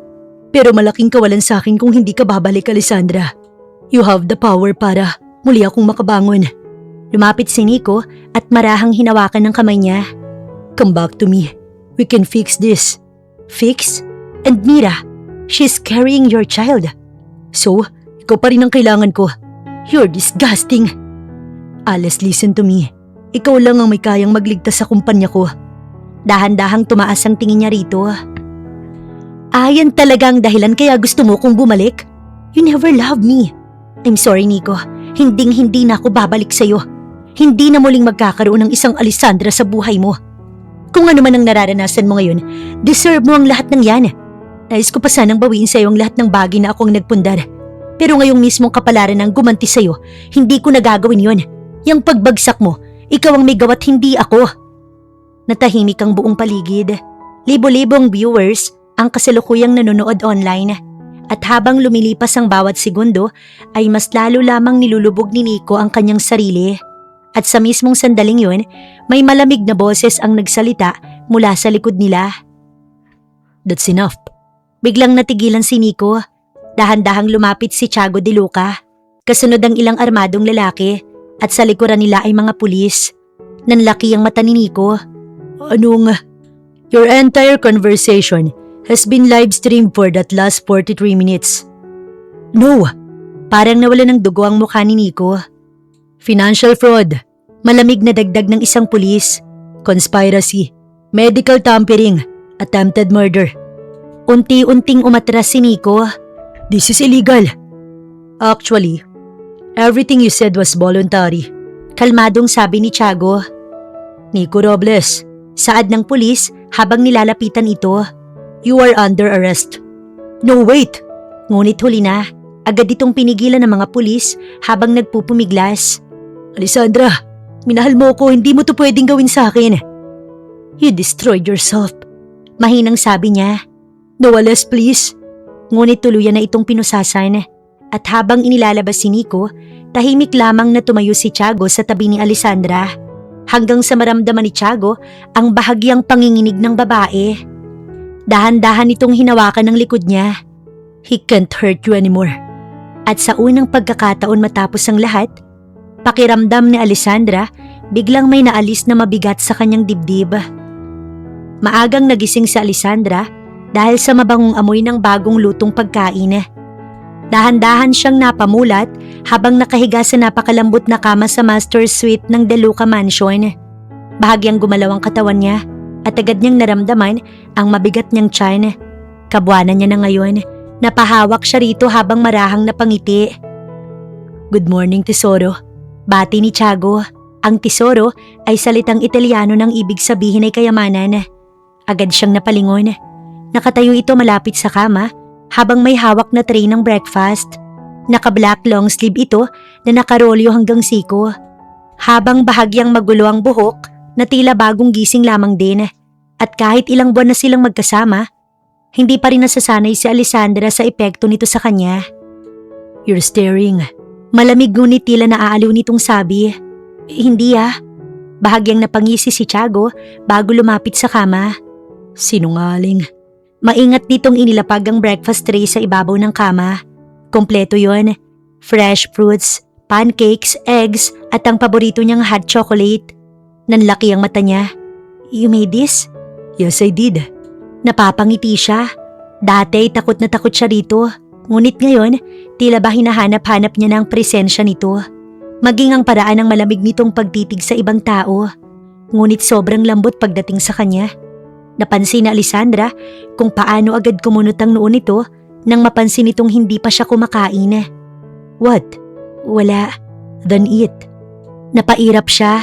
Pero malaking kawalan sa akin kung hindi ka babalik, Alessandra. You have the power para muli akong makabangon. Lumapit si Nico at marahang hinawakan ng kamay niya. Come back to me. We can fix this. Fix? And Mira, she's carrying your child. So, ikaw pa rin ang kailangan ko. You're disgusting. Alice, listen to me. Ikaw lang ang may kayang magligtas sa kumpanya ko. Dahan-dahang tumaas ang tingin niya rito. Yan talaga ang dahilan kaya gusto mo kong bumalik? You never loved me. I'm sorry, Nico. Hinding-hindi na ako babalik sa'yo. Hindi na muling magkakaroon ng isang Alessandra sa buhay mo. Kung ano man ang nararanasan mo ngayon, deserve mo ang lahat ng yan. Nais ko pa sanang bawiin sa'yo ang lahat ng bagay na akong nagpundar. Pero ngayong mismong kapalaran ang gumanti sa'yo, hindi ko nagagawin yon. Yang pagbagsak mo, ikaw ang may gawa't hindi ako. Natahimik ang buong paligid. Libo-libong viewers ang kasalukuyang nanonood online. At habang lumilipas ang bawat segundo, ay mas lalo lamang nilulubog ni Nico ang kanyang sarili. At sa mismong sandaling yun, may malamig na boses ang nagsalita mula sa likod nila. That's enough. Biglang natigilan si Nico. Dahan-dahang lumapit si Tiago De Luca. Kasunod ang ilang armadong lalaki at sa likuran nila ay mga pulis. Nanlaki ang mata ni Nico. Your entire conversation has been live-streamed for that last 43 minutes. No! Parang nawala ng dugo ang mukha ni Nico. Financial fraud. Malamig na dagdag ng isang pulis. Conspiracy. Medical tampering. Attempted murder. Unti-unting umatras si Nico. This is illegal. Actually, everything you said was voluntary. Kalmadong sabi ni Tiago. Nico Robles, saad ng pulis habang nilalapitan ito. You are under arrest. No, wait! Ngunit huli na, agad itong pinigilan ng mga pulis habang nagpupumiglas. Alessandra, minahal mo ko, hindi mo to pwedeng gawin sa akin. You destroyed yourself. Mahinang sabi niya. No, Alice, please. Ngunit tuluyan na itong pinusasan. At habang inilalabas si Nico, tahimik lamang na tumayo si Tiago sa tabi ni Alessandra. Hanggang sa maramdaman ni Tiago ang bahagyang panginginig ng babae. Dahan-dahan itong hinawakan ng likod niya. He can't hurt you anymore. At sa unang pagkakataon matapos ang lahat, pakiramdam ni Alessandra biglang may naalis na mabigat sa kanyang dibdib. Maagang nagising si Alessandra dahil sa mabangong amoy ng bagong lutong pagkain. Dahan-dahan siyang napamulat habang nakahiga sa napakalambot na kama sa master suite ng De Luca Mansion. Bahagyang gumalaw ang katawan niya at agad niyang naramdaman ang mabigat niyang tiyan. Kabuanan niya na ngayon. Napahawak siya rito habang marahang napangiti. Good morning, Tesoro. Bati ni Tiago. Ang tesoro ay salitang Italiano ng ibig sabihin ay kayamanan. Agad siyang napalingon. Nakatayo ito malapit sa kama habang may hawak na tray ng breakfast. Naka-black long sleeve ito na nakarolyo hanggang siko. Habang bahagyang magulo ang buhok na tila bagong gising lamang din. At kahit ilang buwan na silang magkasama, hindi pa rin nasasanay si Alessandra sa epekto nito sa kanya. You're staring. Malamig ngunit tila naaaliw nitong sabi. Hindi Bahagyang napangisi si Tiago bago lumapit sa kama. Sinungaling. Maingat nitong inilapag ang breakfast tray sa ibabaw ng kama. Kompleto yon. Fresh fruits, pancakes, eggs at ang paborito niyang hot chocolate. Nanlaki ang mata niya. You made this? Yes, I did. Napapangiti siya. Dati takot na takot siya rito. Ngunit ngayon, tila ba hinahanap-hanap niya ng presensya nito. Maging ang paraan ng malamig nitong pagtitig sa ibang tao. Ngunit sobrang lambot pagdating sa kanya. Napansin na Alessandra kung paano agad kumunot ang noo nito nang mapansin itong hindi pa siya kumakain. What? Wala. Then eat. Napairap siya.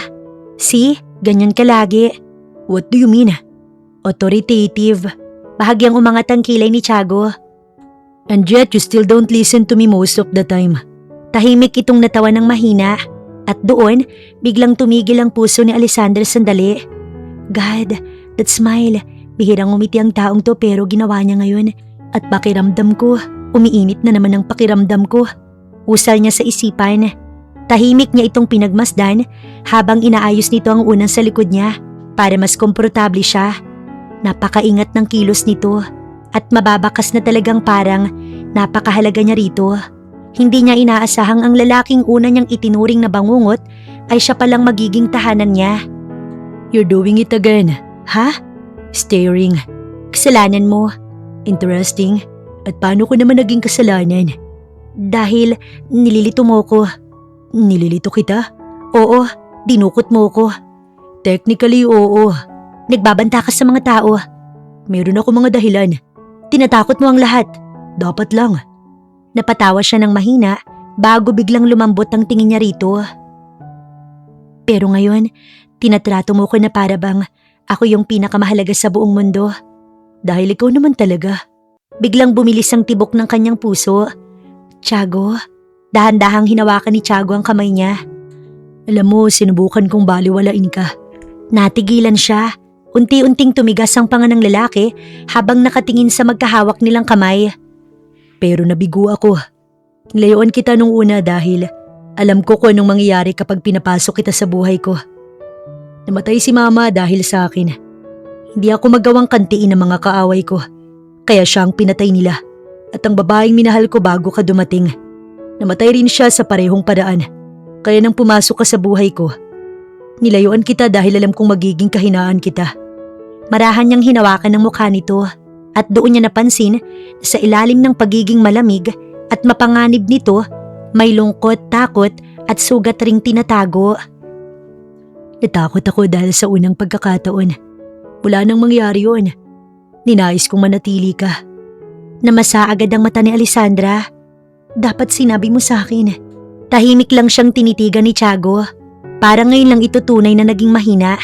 See? Ganyan ka lagi. What do you mean? Authoritative. Bahagyang umangat ang kilay ni Tiago. And yet you still don't listen to me most of the time. Tahimik itong natawa ng mahina. At doon, biglang tumigil ang puso ni Alessandra sandali. God, that smile. Bihirang umiti ang taong to pero ginawa niya ngayon. At pakiramdam ko, Umiinit na naman ang pakiramdam ko. Usal niya sa isipan. Tahimik niya itong pinagmasdan habang inaayos nito ang unan sa likod niya para mas komportable siya. Napakaingat ng kilos nito at mababakas na talagang parang napakahalaga niya rito. Hindi niya inaasahang ang lalaking una niyang itinuring na bangungot ay siya palang magiging tahanan niya. You're doing it again, ha? Staring. Kasalanan mo. Interesting. At paano ko naman naging kasalanan? Dahil nililito mo ko. Nililito kita? Oo, dinukot mo ko. Technically, oo. Nagbabanta ka sa mga tao. Meron ako mga dahilan. Tinatakot mo ang lahat. Dapat lang. Napatawa siya ng mahina bago biglang lumambot ang tingin niya rito. Pero ngayon, tinatrato mo ko na para bang ako yung pinakamahalaga sa buong mundo. Dahil ikaw naman talaga. Biglang bumilis ang tibok ng kanyang puso. Tiago, dahan-dahang hinawakan ni Tiago ang kamay niya. Alam mo, sinubukan kong baliwalain ka. Natigilan siya. Unti-unting tumigas ang panga ng lalaki habang nakatingin sa magkahawak nilang kamay. Pero nabigo ako. Nilayuan kita nung una dahil alam ko kung anong mangyayari kapag pinapasok kita sa buhay ko. Namatay si mama dahil sa akin. Hindi ako magawang kantiin ng mga kaaway ko. Kaya siya ang pinatay nila. At ang babaeng minahal ko bago ka dumating. Namatay rin siya sa parehong paraan. Kaya nang pumasok ka sa buhay ko, nilayuan kita dahil alam kong magiging kahinaan kita. Marahan niyang hinawakan ng mukha nito. At doon niya napansin na sa ilalim ng pagiging malamig at mapanganib nito, may lungkot, takot at sugat ring tinatago. Natakot ako dahil sa unang pagkakataon. Wala nang mangyari yun. Ninais kong manatili ka. Namasa agad ang mata ni Alessandra. Dapat sinabi mo sa akin. Tahimik lang siyang tinitigan ni Tiago. Parang ngayon lang ito tunay na naging mahina.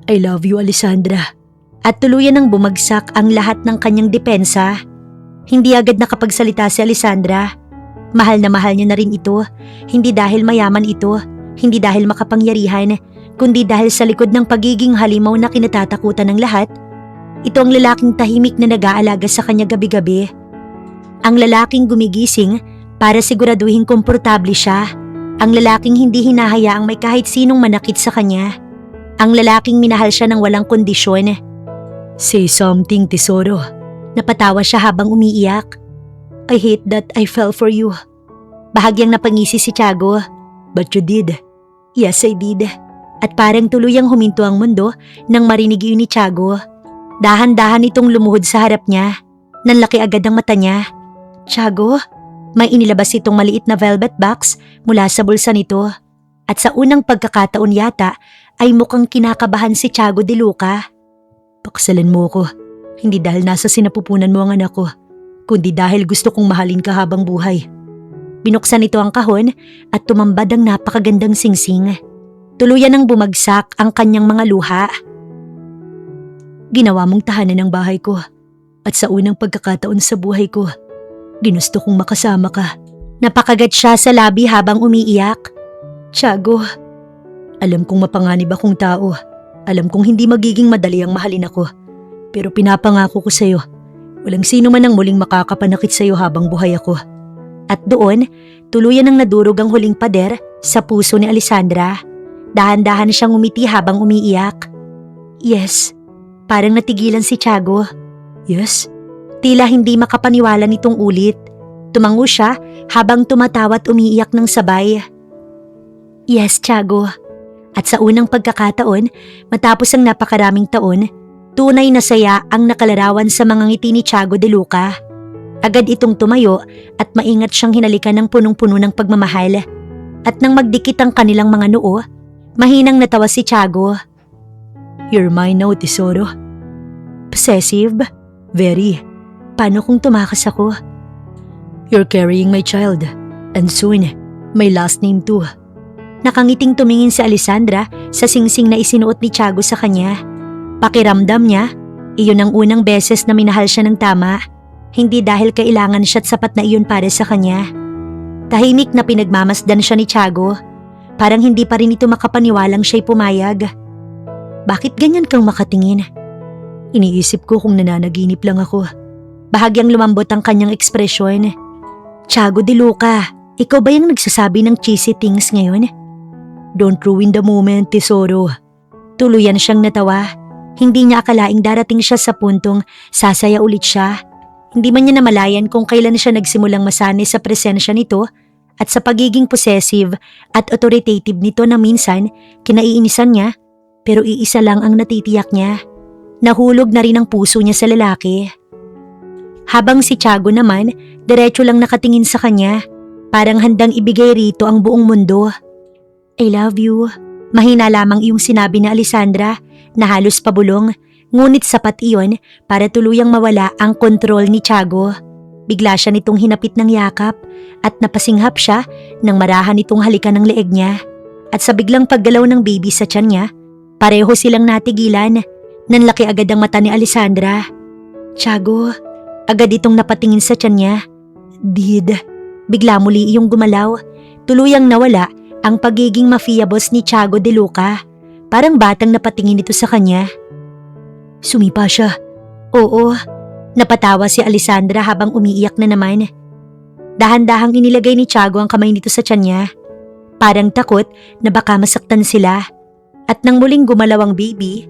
I love you, Alessandra. At tuluyan nang bumagsak ang lahat ng kanyang depensa. Hindi agad nakapagsalita si Alessandra. Mahal na mahal niya na rin ito. Hindi dahil mayaman ito, hindi dahil makapangyarihan, kundi dahil sa likod ng pagiging halimaw na kinatatakutan ng lahat. Ito ang lalaking tahimik na nag-aalaga sa kanya gabi-gabi. Ang lalaking gumigising para siguraduhin komportable siya. Ang lalaking hindi hinahayaang may kahit sinong manakit sa kanya. Ang lalaking minahal siya ng walang kondisyon. Say something, tesoro. Napatawa siya habang umiiyak. I hate that I fell for you. Bahagyang napangisi si Tiago. But you did. Yes, I did. At parang tuluyang huminto ang mundo nang marinig iyon ni Tiago. Dahan-dahan itong lumuhod sa harap niya. Nanlaki agad ang mata niya. Tiago, may inilabas itong maliit na velvet box mula sa bulsa nito. At sa unang pagkakataon yata ay mukhang kinakabahan si Tiago de Luca. Pakasalan mo ko, hindi dahil nasa sinapupunan mo ang anak ko, kundi dahil gusto kong mahalin ka habang buhay. Binuksan ito ang kahon at tumambad ang napakagandang singsing. Tuluyan nang bumagsak ang kanyang mga luha. Ginawa mong tahanan ng bahay ko at sa unang pagkakataon sa buhay ko, ginusto kong makasama ka. Napakagat siya sa labi habang umiiyak. Tiago, alam kong mapanganib akong tao. Alam kong hindi magiging madali ang mahalin ako. Pero pinapangako ko sa'yo, walang sino man ang muling makakapanakit sa'yo habang buhay ako. At doon, tuluyan ang nadurog ang huling pader sa puso ni Alessandra. Dahan-dahan siyang umiti habang umiiyak. Yes, parang natigilan si Tiago. Yes? Tila hindi makapaniwala nitong ulit. Tumango siya habang tumatawa at umiiyak ng sabay. Yes, Tiago. At sa unang pagkakataon, matapos ang napakaraming taon, tunay na saya ang nakalarawan sa mga ngiti ni Tiago de Luca. Agad itong tumayo at maingat siyang hinalikan ng punong-puno ng pagmamahal. At nang magdikit ang kanilang mga noo, mahinang natawa si Tiago. You're mine now, tesoro. Possessive? Very. Paano kung tumakas ako? You're carrying my child. And soon, my last name too. Nakangiting tumingin si Alessandra sa singsing na isinuot ni Tiago sa kanya. Pakiramdam niya, iyon ang unang beses na minahal siya ng tama. Hindi dahil kailangan siya at sapat na iyon para sa kanya. Tahimik na pinagmamasdan siya ni Tiago. Parang hindi pa rin ito makapaniwalang siya'y pumayag. Bakit ganyan kang makatingin? Iniisip ko kung nananaginip lang ako. Bahagyang lumambot ang kanyang ekspresyon. Tiago de Luca, ikaw ba yung nagsasabi ng cheesy things ngayon? Don't ruin the moment, tesoro. Tuluyan siyang natawa. Hindi niya akalaing darating siya sa puntong sasaya ulit siya. Hindi man niya namalayan kung kailan siya nagsimulang masanay sa presensya nito at sa pagiging possessive at authoritative nito na minsan kinaiinisan niya, pero iisa lang ang natitiyak niya. Nahulog na rin ang puso niya sa lalaki. Habang si Tiago naman, diretso lang nakatingin sa kanya, parang handang ibigay rito ang buong mundo. I love you. Mahina lamang iyong sinabi ni Alessandra na halos pabulong, ngunit sapat iyon para tuluyang mawala ang kontrol ni Tiago. Bigla siya nitong hinapit ng yakap at napasinghap siya nang marahan nitong halikan ng leeg niya. At sa biglang paggalaw ng baby sa tiyan niya, pareho silang natigilan. Nanlaki agad ang mata ni Alessandra. Tiago, agad itong napatingin sa tiyan niya. Did, bigla muli iyong gumalaw. Tuluyang nawala ang pagiging mafia boss ni Tiago de Luca. Parang batang napatingin ito sa kanya. Sumipa siya. Oo. Napatawa si Alessandra habang umiiyak na naman. Dahan-dahang inilagay ni Tiago ang kamay nito sa tiyan niya. Parang takot na baka masaktan sila. At nang muling gumalaw ang baby,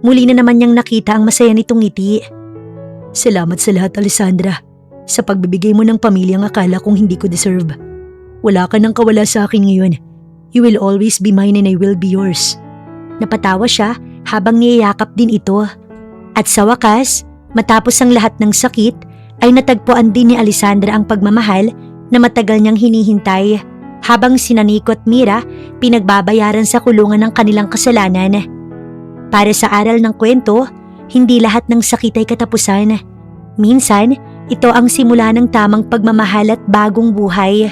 muli na naman niyang nakita ang masaya nitong ngiti. Salamat sa lahat, Alessandra. Sa pagbibigay mo ng pamilyang akala kong hindi ko deserve. Wala ka nang kawala sa akin ngayon. You will always be mine and I will be yours. Napatawa siya habang niyayakap din ito. At sa wakas, matapos ang lahat ng sakit, ay natagpuan din ni Alessandra ang pagmamahal na matagal niyang hinihintay, habang sina Nico at Mira pinagbabayaran sa kulungan ng kanilang kasalanan. Para sa aral ng kwento, hindi lahat ng sakit ay katapusan. Minsan, ito ang simula ng tamang pagmamahal at bagong buhay.